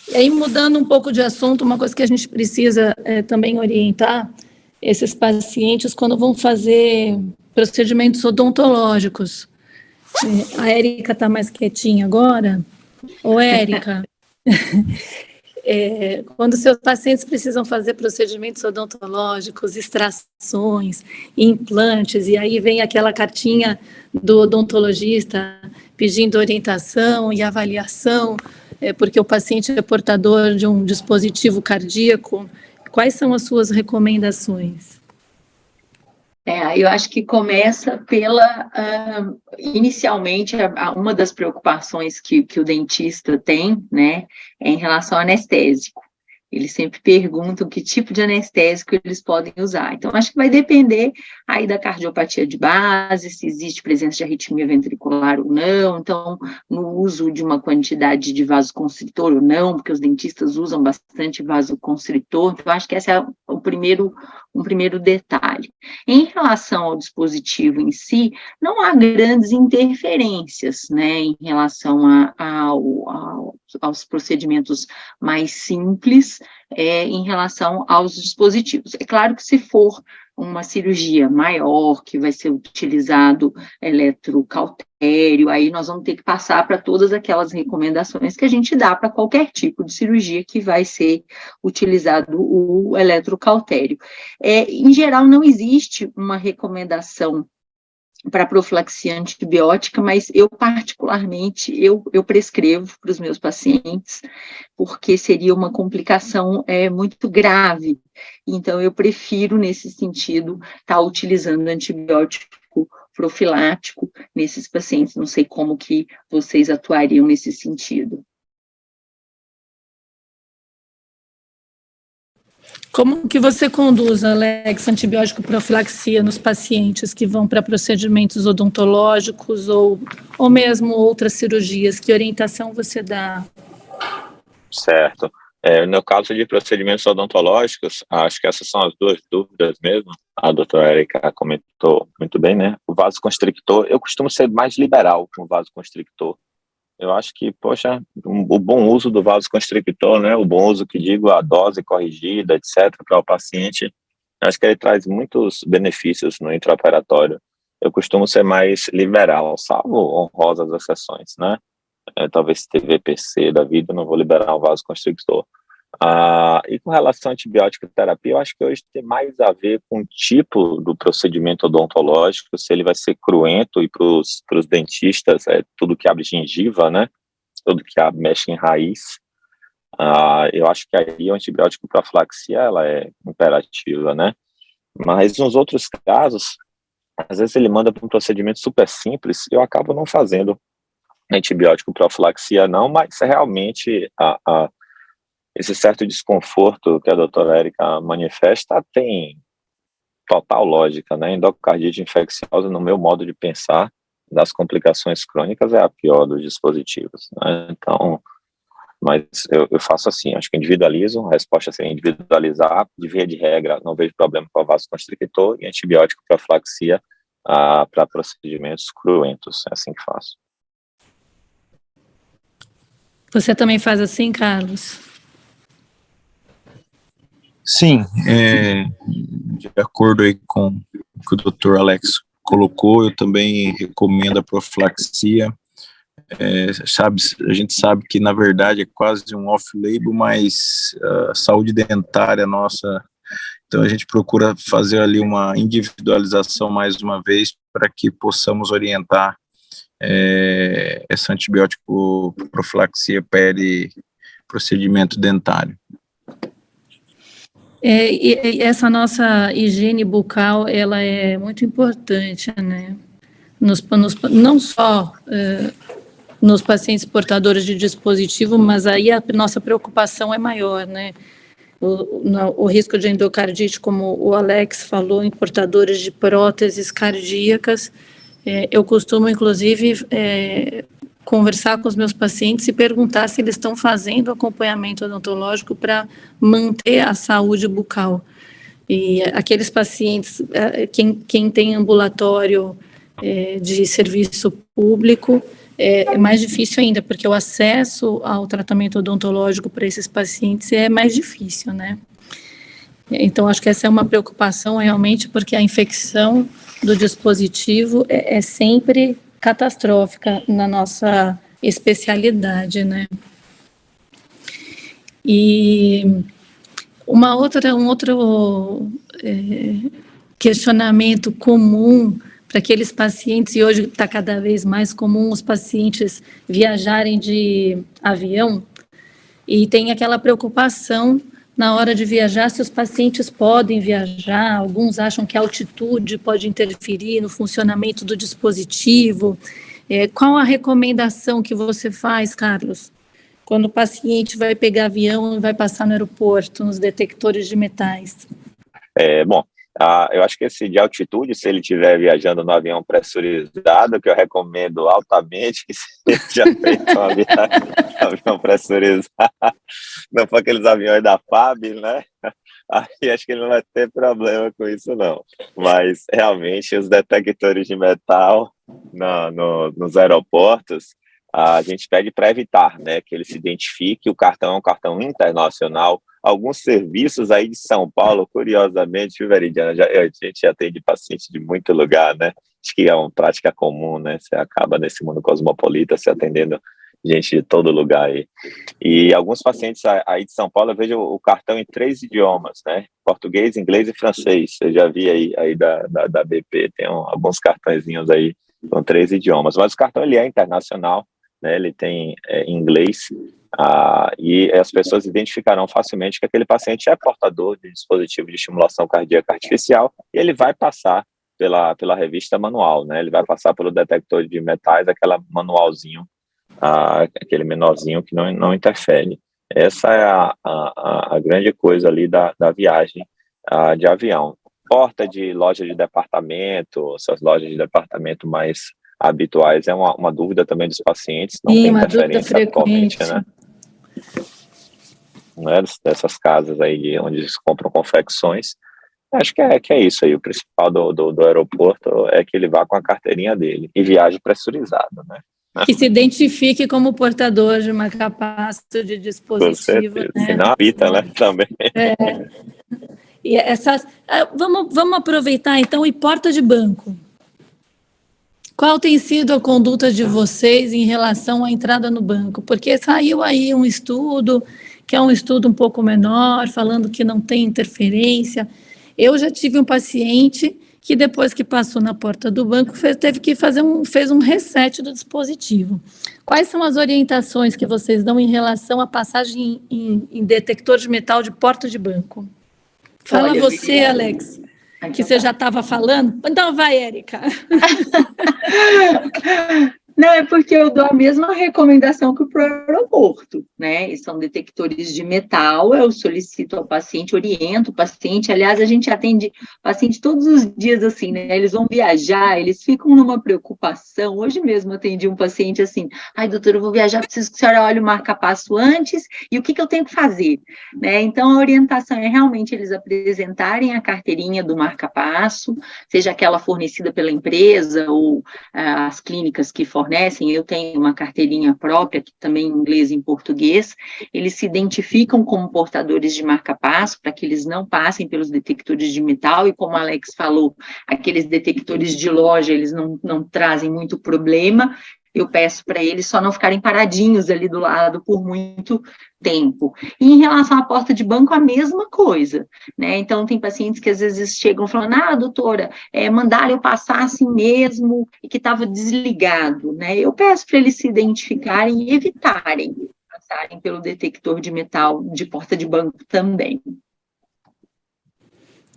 E aí, mudando um pouco de assunto, uma coisa que a gente precisa também orientar esses pacientes quando vão fazer procedimentos odontológicos. A Érica está mais quietinha agora. Ô, Érica... quando seus pacientes precisam fazer procedimentos odontológicos, extrações, implantes, e aí vem aquela cartinha do odontologista pedindo orientação e avaliação, porque o paciente é portador de um dispositivo cardíaco, Quais são as suas recomendações? Eu acho que começa inicialmente, uma das preocupações que o dentista tem, né, é em relação ao anestésico. Eles sempre perguntam que tipo de anestésico eles podem usar. Então, acho que vai depender aí da cardiopatia de base, se existe presença de arritmia ventricular ou não, então, no uso de uma quantidade de vasoconstritor ou não, porque os dentistas usam bastante vasoconstritor. Então, acho que esse é um primeiro detalhe. Em relação ao dispositivo em si, não há grandes interferências, né, em relação aos procedimentos mais simples, em relação aos dispositivos. É claro que se for uma cirurgia maior, que vai ser utilizado eletrocautério, aí nós vamos ter que passar para todas aquelas recomendações que a gente dá para qualquer tipo de cirurgia que vai ser utilizado o eletrocautério. Em geral, não existe uma recomendação para profilaxia antibiótica, mas eu particularmente, eu prescrevo para os meus pacientes, porque seria uma complicação muito grave, então eu prefiro, nesse sentido, estar utilizando antibiótico profilático nesses pacientes. Não sei como que vocês atuariam nesse sentido. Como que você conduz, Alex, antibiótico profilaxia nos pacientes que vão para procedimentos odontológicos ou mesmo outras cirurgias? Que orientação você dá? Certo. No caso de procedimentos odontológicos, acho que essas são as duas dúvidas mesmo. A doutora Érica comentou muito bem, né? O vasoconstrictor, eu costumo ser mais liberal com o vasoconstrictor. Eu acho que, poxa, o bom uso do vasoconstrictor, né, o bom uso que digo, a dose corrigida, etc., para o paciente, acho que ele traz muitos benefícios no intraoperatório. Eu costumo ser mais liberal, salvo honrosas exceções, né? Talvez TVPC da vida, eu não vou liberar o vasoconstrictor. E com relação à antibiótica terapia, eu acho que hoje tem mais a ver com o tipo do procedimento odontológico, se ele vai ser cruento, e para os dentistas, tudo que abre gengiva, né? Tudo que mexe em raiz. Eu acho que aí o antibiótico profilaxia, ela é imperativa, né? Mas nos outros casos, às vezes ele manda para um procedimento super simples e eu acabo não fazendo antibiótico profilaxia não, mas realmente esse certo desconforto que a doutora Érica manifesta tem total lógica, né? Endocardite infecciosa, no meu modo de pensar, das complicações crônicas, é a pior dos dispositivos, né? Então, mas eu faço assim, acho que individualizo, a resposta seria individualizar, de via de regra, não vejo problema com o vasoconstrictor, e antibiótico profilaxia para procedimentos cruentos, é assim que faço. Você também faz assim, Carlos? Sim, de acordo aí com o que o Dr. Alex colocou, eu também recomendo a profilaxia. A gente sabe que, na verdade, é quase um off-label, mas a saúde dentária nossa, então a gente procura fazer ali uma individualização mais uma vez para que possamos orientar essa antibiótico profilaxia procedimento dentário. E essa nossa higiene bucal, ela é muito importante, né? Não só nos pacientes portadores de dispositivo, mas aí a nossa preocupação é maior, né? O risco de endocardite, como o Alex falou, em portadores de próteses cardíacas. Eu costumo, inclusive, conversar com os meus pacientes e perguntar se eles estão fazendo acompanhamento odontológico para manter a saúde bucal. E aqueles pacientes, quem tem ambulatório de serviço público, é mais difícil ainda, porque o acesso ao tratamento odontológico para esses pacientes é mais difícil, né? Então, acho que essa é uma preocupação realmente, porque a infecção do dispositivo é sempre catastrófica na nossa especialidade, né? E um outro questionamento comum para aqueles pacientes, e hoje está cada vez mais comum os pacientes viajarem de avião, e tem aquela preocupação na hora de viajar, se os pacientes podem viajar, alguns acham que a altitude pode interferir no funcionamento do dispositivo. Qual a recomendação que você faz, Carlos, quando o paciente vai pegar avião e vai passar no aeroporto, nos detectores de metais? Bom, eu acho que esse de altitude, se ele estiver viajando no avião pressurizado, que eu recomendo altamente que seja feito uma viagem no avião pressurizado, não for aqueles aviões da FAB, né? Aí acho que ele não vai ter problema com isso, não. Mas, realmente, os detectores de metal nos aeroportos, a gente pede para evitar, né, que ele se identifique. O cartão é um cartão internacional. Alguns serviços aí de São Paulo, curiosamente, viu, Veridiana, a gente atende paciente de muito lugar, né? Acho que é uma prática comum, né? Você acaba nesse mundo cosmopolita se atendendo gente de todo lugar aí. E alguns pacientes aí de São Paulo, eu vejo o cartão em 3 idiomas, né? Português, inglês e francês. Eu já vi aí da BP, tem alguns cartõezinhos aí com 3 idiomas. Mas o cartão, ele é internacional, né? Ele tem inglês, e as pessoas identificarão facilmente que aquele paciente é portador de dispositivo de estimulação cardíaca artificial, e ele vai passar pela revista manual, né? Ele vai passar pelo detector de metais, aquela manualzinho, aquele menorzinho que não interfere. Essa é a grande coisa ali da viagem de avião. Porta de loja de departamento, essas lojas de departamento mais habituais, é uma dúvida também dos pacientes, não tem interferência atualmente, né? Não é dessas casas aí onde eles compram confecções. Acho que é isso aí, o principal do aeroporto é que ele vá com a carteirinha dele e viaje pressurizado, né? Que se identifique como portador de uma capacidade de dispositivo. Com certeza, né? senão habita, né, também. E essas, vamos aproveitar então, e porta de banco. Qual tem sido a conduta de vocês em relação à entrada no banco? Porque saiu aí um estudo, que é um estudo um pouco menor, falando que não tem interferência. Eu já tive um paciente que depois que passou na porta do banco, teve que fez um reset do dispositivo. Quais são as orientações que vocês dão em relação à passagem em detector de metal de porta de banco? Fala. Olha, você, Alex, que você já estava falando. Então vai, Érica. Não, é porque eu dou a mesma recomendação que para o aeroporto, né? E são detectores de metal, eu solicito ao paciente, oriento o paciente. Aliás, a gente atende paciente todos os dias assim, né? Eles vão viajar, eles ficam numa preocupação. Hoje mesmo eu atendi um paciente assim, ai, doutora, eu vou viajar, preciso que a senhora olhe o marca-passo antes, e o que eu tenho que fazer? Né? Então, a orientação é realmente eles apresentarem a carteirinha do marca-passo, seja aquela fornecida pela empresa ou as clínicas que fornecem. Eu tenho uma carteirinha própria, que também em inglês e em português. Eles se identificam como portadores de marca-passo, para que eles não passem pelos detectores de metal, e como a Alex falou, aqueles detectores de loja, eles não trazem muito problema. Eu peço para eles só não ficarem paradinhos ali do lado por muito tempo. E em relação à porta de banco, a mesma coisa, né? Então, tem pacientes que às vezes chegam falando, doutora, mandaram eu passar assim mesmo, e que estava desligado, né? Eu peço para eles se identificarem e evitarem passarem pelo detector de metal de porta de banco também.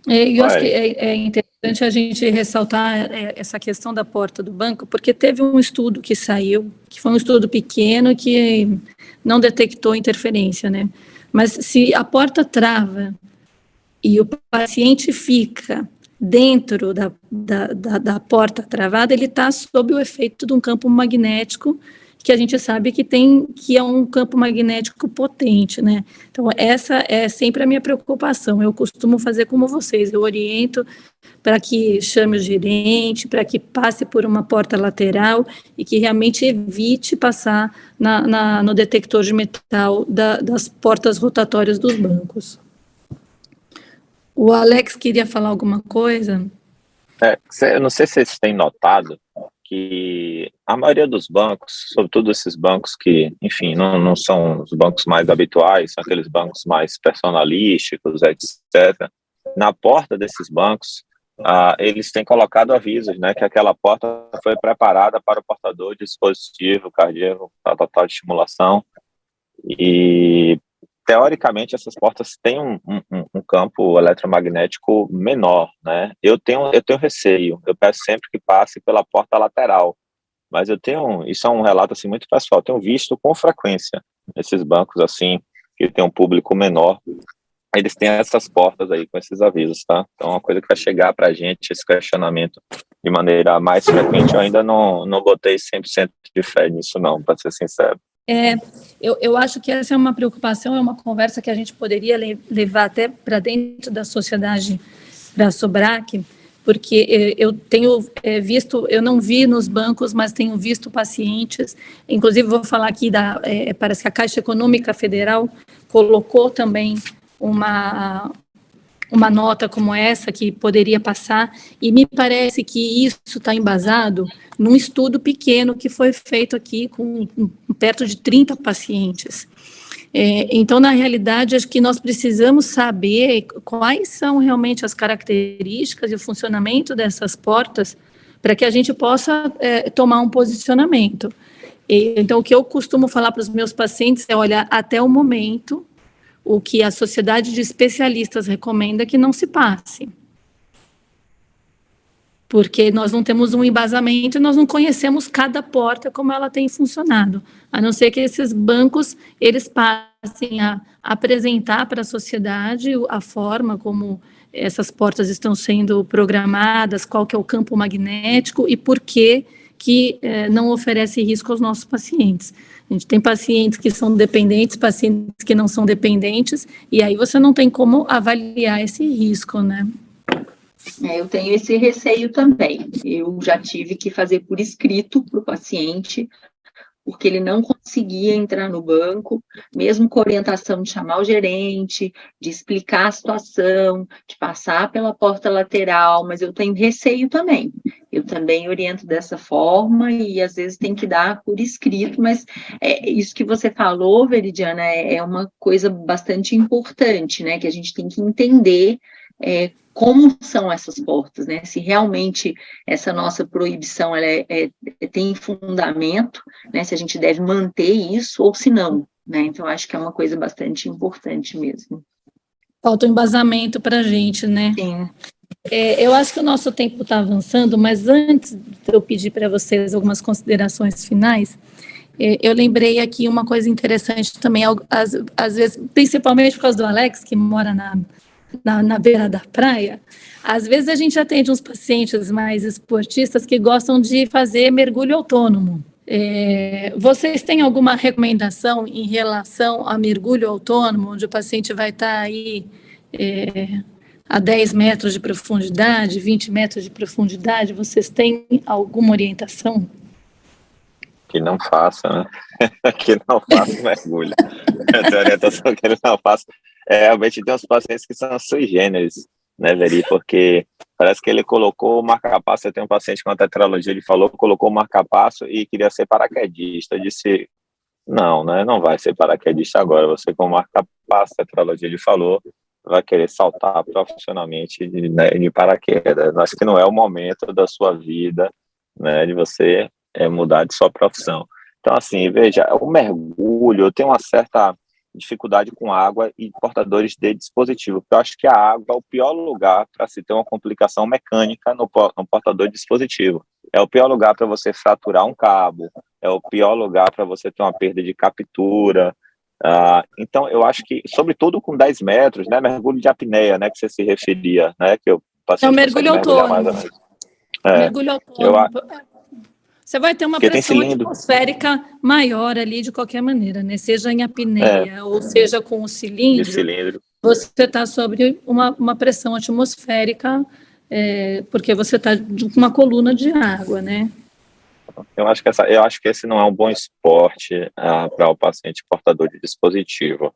Eu acho que é interessante a gente ressaltar essa questão da porta do banco, porque teve um estudo que saiu, que foi um estudo pequeno, que não detectou interferência, né? Mas se a porta trava e o paciente fica dentro da porta travada, ele está sob o efeito de um campo magnético, que a gente sabe que é um campo magnético potente, né? Então, essa é sempre a minha preocupação. Eu costumo fazer como vocês, eu oriento para que chame o gerente, para que passe por uma porta lateral e que realmente evite passar no detector de metal das portas rotatórias dos bancos. O Alex queria falar alguma coisa? Eu não sei se vocês têm notado que a maioria dos bancos, sobretudo esses bancos que, enfim, não são os bancos mais habituais, são aqueles bancos mais personalísticos, etc. Na porta desses bancos, eles têm colocado avisos, né, que aquela porta foi preparada para o portador de dispositivo cardíaco total de estimulação, e teoricamente, essas portas têm um campo eletromagnético menor, né? Eu tenho receio, eu peço sempre que passe pela porta lateral, mas isso é um relato, assim, muito pessoal, eu tenho visto com frequência esses bancos, assim, que tem um público menor, eles têm essas portas aí com esses avisos, tá? Então, é uma coisa que vai chegar para a gente, esse questionamento, de maneira mais frequente. Eu ainda não botei 100% de fé nisso, não, para ser sincero. Eu acho que essa é uma preocupação, é uma conversa que a gente poderia levar até para dentro da sociedade da Sobrac, porque eu tenho visto, eu não vi nos bancos, mas tenho visto pacientes, inclusive vou falar aqui, parece que a Caixa Econômica Federal colocou também uma nota como essa que poderia passar, e me parece que isso está embasado num estudo pequeno que foi feito aqui com perto de 30 pacientes. Então, na realidade, acho que nós precisamos saber quais são realmente as características e o funcionamento dessas portas para que a gente possa tomar um posicionamento. Então, o que eu costumo falar para os meus pacientes é, olha, até o momento, o que a sociedade de especialistas recomenda que não se passe. Porque nós não temos um embasamento e nós não conhecemos cada porta como ela tem funcionado, a não ser que esses bancos, eles passem a apresentar para a sociedade a forma como essas portas estão sendo programadas, qual que é o campo magnético e por que não oferece risco aos nossos pacientes. A gente tem pacientes que são dependentes, pacientes que não são dependentes, e aí você não tem como avaliar esse risco, né? Eu tenho esse receio também. Eu já tive que fazer por escrito para o paciente, porque ele não conseguia entrar no banco, mesmo com orientação de chamar o gerente, de explicar a situação, de passar pela porta lateral, mas eu tenho receio também. Eu também oriento dessa forma e às vezes tem que dar por escrito, mas isso que você falou, Veridiana, é uma coisa bastante importante, né, que a gente tem que entender como são essas portas, né? Se realmente essa nossa proibição tem fundamento, né? Se a gente deve manter isso ou se não, né? Então, acho que é uma coisa bastante importante mesmo. Falta um embasamento para a gente, né? Sim. Eu acho que o nosso tempo está avançando, mas antes de eu pedir para vocês algumas considerações finais, eu lembrei aqui uma coisa interessante também, às vezes, principalmente por causa do Alex, que mora na beira da praia, às vezes a gente atende uns pacientes mais esportistas que gostam de fazer mergulho autônomo. Vocês têm alguma recomendação em relação a mergulho autônomo, onde o paciente vai estar aí a 10 metros de profundidade, 20 metros de profundidade? Vocês têm alguma orientação? Que não faça, né? Que não faça mergulho. A orientação que ele não faça. Realmente tem uns pacientes que são sui generis, né, Veri? Porque parece que ele colocou o marca-passo. Eu tenho um paciente com a tetralogia, ele falou que colocou o marca-passo e queria ser paraquedista. Eu disse, não, né? Não vai ser paraquedista agora. Você com o marca-passo, tetralogia, ele falou, vai querer saltar profissionalmente de paraquedas. Acho que não é o momento da sua vida, né, de você mudar de sua profissão. Então, assim, veja, o mergulho, eu tenho uma certa dificuldade com água e portadores de dispositivo, porque eu acho que a água é o pior lugar para se ter uma complicação mecânica no portador de dispositivo. É o pior lugar para você fraturar um cabo, é o pior lugar para você ter uma perda de captura. Então, eu acho que, sobretudo com 10 metros, né, mergulho de apneia, né, que você se referia, né, que o paciente mergulho autônomo. Mergulho autônomo. Você vai ter uma pressão atmosférica maior ali de qualquer maneira, né? Seja em apneia ou seja com o cilindro. Você está sobre uma pressão atmosférica, porque você está com uma coluna de água, né? Eu acho que esse não é um bom esporte para o paciente portador de dispositivo.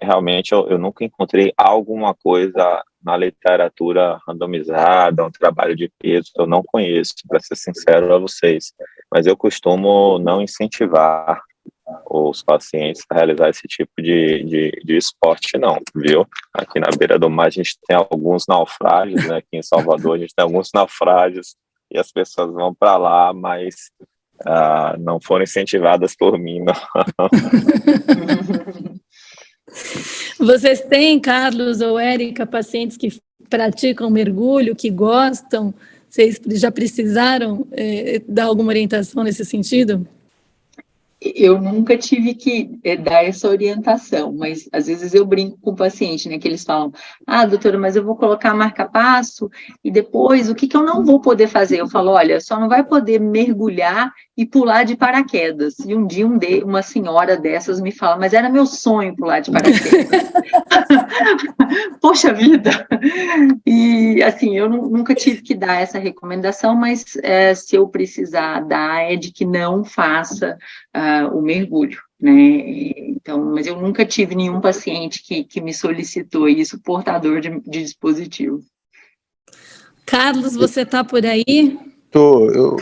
Realmente eu nunca encontrei alguma coisa na literatura randomizada, um trabalho de peso, eu não conheço, para ser sincero a vocês, mas eu costumo não incentivar os pacientes a realizar esse tipo de esporte, não, viu? Aqui na beira do mar a gente tem alguns naufrágios, né? Aqui em Salvador a gente tem alguns naufrágios e as pessoas vão para lá, mas não foram incentivadas por mim, não. Vocês têm, Carlos ou Érica, pacientes que praticam mergulho, que gostam? Vocês já precisaram dar alguma orientação nesse sentido? Eu nunca tive que dar essa orientação, mas às vezes eu brinco com o paciente, né, que eles falam, doutora, mas eu vou colocar marca-passo e depois o que eu não vou poder fazer? Eu falo, olha, só não vai poder mergulhar e pular de paraquedas. E um dia uma senhora dessas me fala, mas era meu sonho pular de paraquedas. Poxa vida! E assim, eu nunca tive que dar essa recomendação, mas se eu precisar dar, é de que não faça o mergulho, né? Então, mas eu nunca tive nenhum paciente que me solicitou isso, portador de dispositivo. Carlos, você está por aí?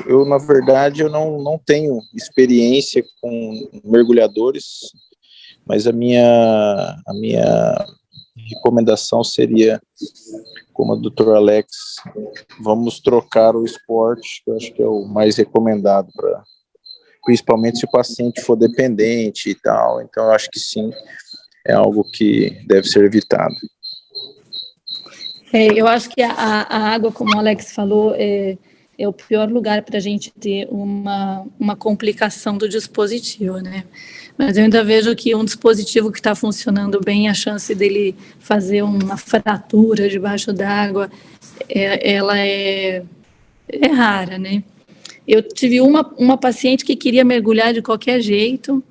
Eu, na verdade, eu não tenho experiência com mergulhadores, mas a minha recomendação seria, como a doutora Alex, vamos trocar o esporte, que eu acho que é o mais recomendado, principalmente se o paciente for dependente e tal. Então, eu acho que sim, é algo que deve ser evitado. Eu acho que a água, como o Alex falou, é o pior lugar para a gente ter uma complicação do dispositivo, né? Mas eu ainda vejo que um dispositivo que está funcionando bem, a chance dele fazer uma fratura debaixo d'água, ela é rara, né? Eu tive uma paciente que queria mergulhar de qualquer jeito,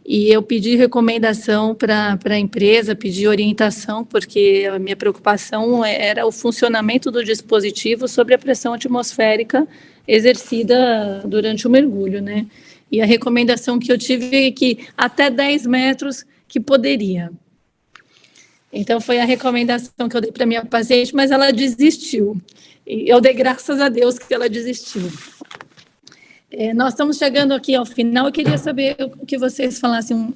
e eu pedi recomendação para a empresa, pedi orientação, porque a minha preocupação era o funcionamento do dispositivo sobre a pressão atmosférica exercida durante o mergulho, né? E a recomendação que eu tive é que até 10 metros que poderia. Então, foi a recomendação que eu dei para a minha paciente, mas ela desistiu. E eu dei graças a Deus que ela desistiu. Nós estamos chegando aqui ao final. Eu queria saber que vocês falassem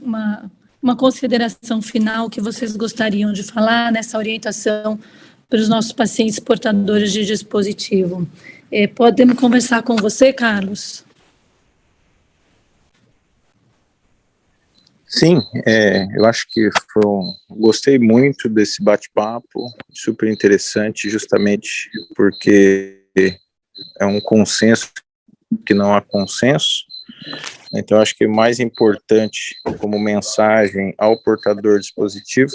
uma consideração final que vocês gostariam de falar nessa orientação para os nossos pacientes portadores de dispositivo. Podemos conversar com você, Carlos? Sim, eu acho que gostei muito desse bate-papo, super interessante, justamente porque é um consenso que não há consenso. Então, acho que o mais importante como mensagem ao portador de dispositivo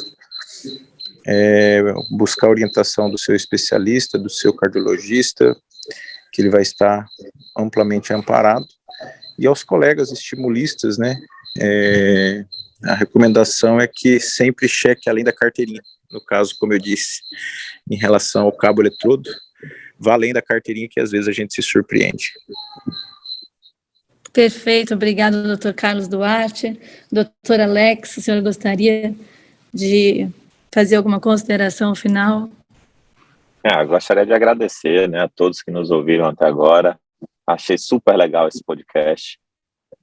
é buscar a orientação do seu especialista, do seu cardiologista, que ele vai estar amplamente amparado, e aos colegas estimulistas, né? A recomendação é que sempre cheque além da carteirinha. No caso, como eu disse, em relação ao cabo eletrodo, vá além da carteirinha, que às vezes a gente se surpreende. Perfeito, obrigado, doutor Carlos Duarte. Doutor Alex, o senhor gostaria de fazer alguma consideração final? Eu gostaria de agradecer, né, a todos que nos ouviram até agora. Achei super legal esse podcast,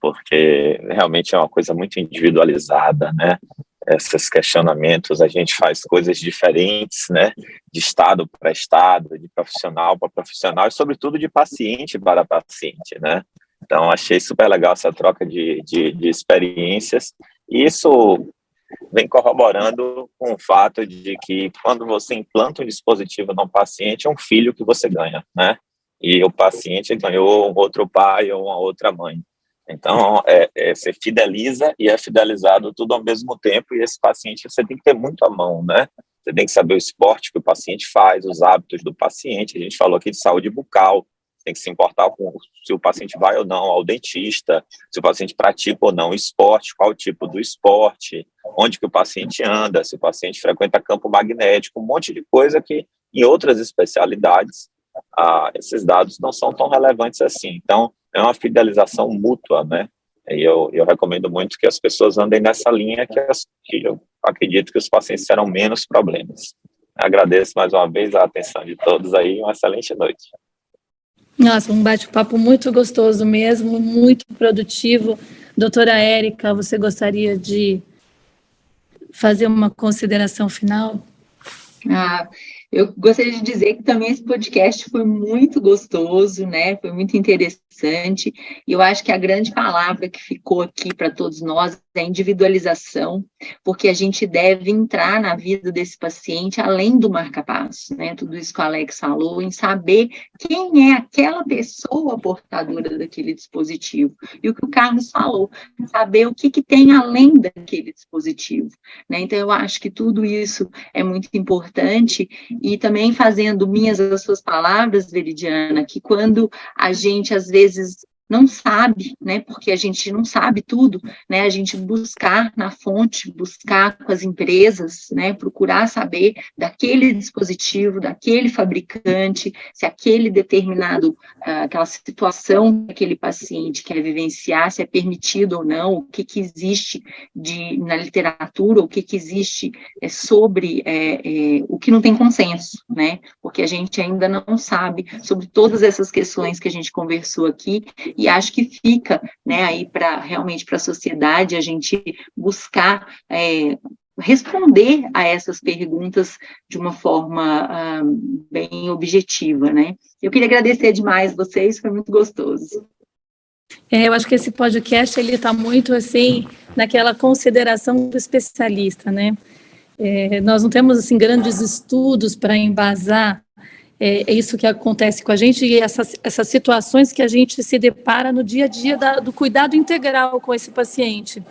porque realmente é uma coisa muito individualizada, né? Esses questionamentos, a gente faz coisas diferentes, né? De estado para estado, de profissional para profissional e, sobretudo, de paciente para paciente, né? Então, achei super legal essa troca de experiências, e isso vem corroborando com o fato de que quando você implanta um dispositivo num paciente, é um filho que você ganha, né? E o paciente ganhou um outro pai ou uma outra mãe. Então, você fideliza e é fidelizado tudo ao mesmo tempo, e esse paciente você tem que ter muito à mão, né? Você tem que saber o esporte que o paciente faz, os hábitos do paciente. A gente falou aqui de saúde bucal, tem que se importar com se o paciente vai ou não ao dentista, se o paciente pratica ou não esporte, qual o tipo do esporte, onde que o paciente anda, se o paciente frequenta campo magnético, um monte de coisa que em outras especialidades esses dados não são tão relevantes assim. Então, é uma fidelização mútua, né? E eu recomendo muito que as pessoas andem nessa linha, que eu acredito que os pacientes terão menos problemas. Agradeço mais uma vez a atenção de todos aí, uma excelente noite. Nossa, um bate-papo muito gostoso mesmo, muito produtivo. Doutora Érica, você gostaria de fazer uma consideração final? Eu gostaria de dizer que também esse podcast foi muito gostoso, né? Foi muito interessante. E eu acho que a grande palavra que ficou aqui para todos nós é individualização, porque a gente deve entrar na vida desse paciente além do marca-passo, né? Tudo isso que o Alex falou, em saber quem é aquela pessoa portadora daquele dispositivo. E o que o Carlos falou, saber o que tem além daquele dispositivo, né? Então, eu acho que tudo isso é muito importante. E também fazendo minhas as suas palavras, Veridiana, que quando a gente, às vezes, não sabe, né, porque a gente não sabe tudo, né, a gente buscar na fonte, buscar com as empresas, né, procurar saber daquele dispositivo, daquele fabricante, se aquele determinado, aquela situação que aquele paciente quer vivenciar, se é permitido ou não, o que existe na literatura, o que existe sobre o que não tem consenso, né, porque a gente ainda não sabe sobre todas essas questões que a gente conversou aqui, e acho que fica, né, aí realmente para a sociedade a gente buscar responder a essas perguntas de uma forma bem objetiva, né. Eu queria agradecer demais vocês, foi muito gostoso. Eu acho que esse podcast, ele está muito, assim, naquela consideração do especialista, né. Nós não temos, assim, grandes estudos para embasar isso que acontece com a gente e essas situações que a gente se depara no dia a dia do cuidado integral com esse paciente.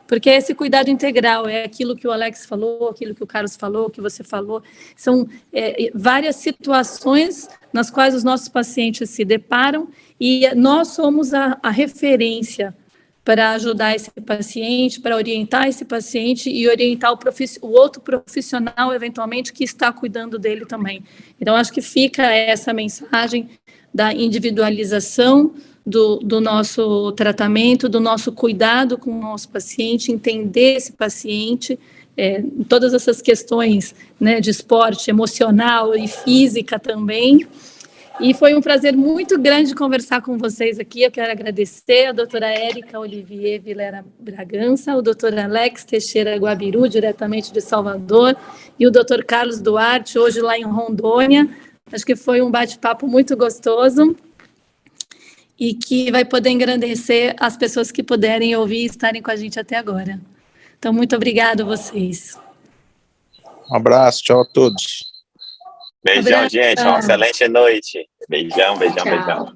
Porque esse cuidado integral é aquilo que o Alex falou, aquilo que o Carlos falou, que você falou, são várias situações nas quais os nossos pacientes se deparam e nós somos a referência para ajudar esse paciente, para orientar esse paciente e orientar o outro profissional, eventualmente, que está cuidando dele também. Então, acho que fica essa mensagem da individualização do nosso tratamento, do nosso cuidado com o nosso paciente, entender esse paciente, todas essas questões, né, de esporte emocional e física também. E foi um prazer muito grande conversar com vocês aqui. Eu quero agradecer a doutora Érica Olivier Vilela Bragança, o doutor Alex Teixeira Guabiru, diretamente de Salvador, e o doutor Carlos Duarte, hoje lá em Rondônia. Acho que foi um bate-papo muito gostoso e que vai poder engrandecer as pessoas que puderem ouvir e estarem com a gente até agora. Então, muito obrigada a vocês. Um abraço, tchau a todos. Beijão, gente. Uma excelente noite. Beijão, beijão, Tchau. beijão.